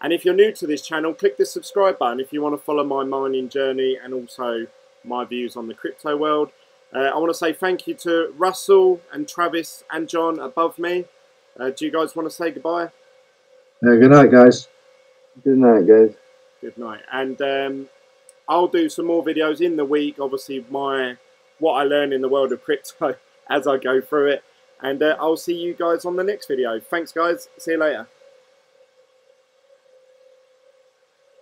And if you're new to this channel, click the subscribe button if you want to follow my mining journey and also my views on the crypto world. I want to say thank you to Russell and Travis and John above me. Do you guys want to say goodbye? Good night, guys. Good night, guys. Good night. And I'll do some more videos in the week. Obviously, what I learn in the world of crypto as I go through it. And I'll see you guys on the next video. Thanks, guys. See you later.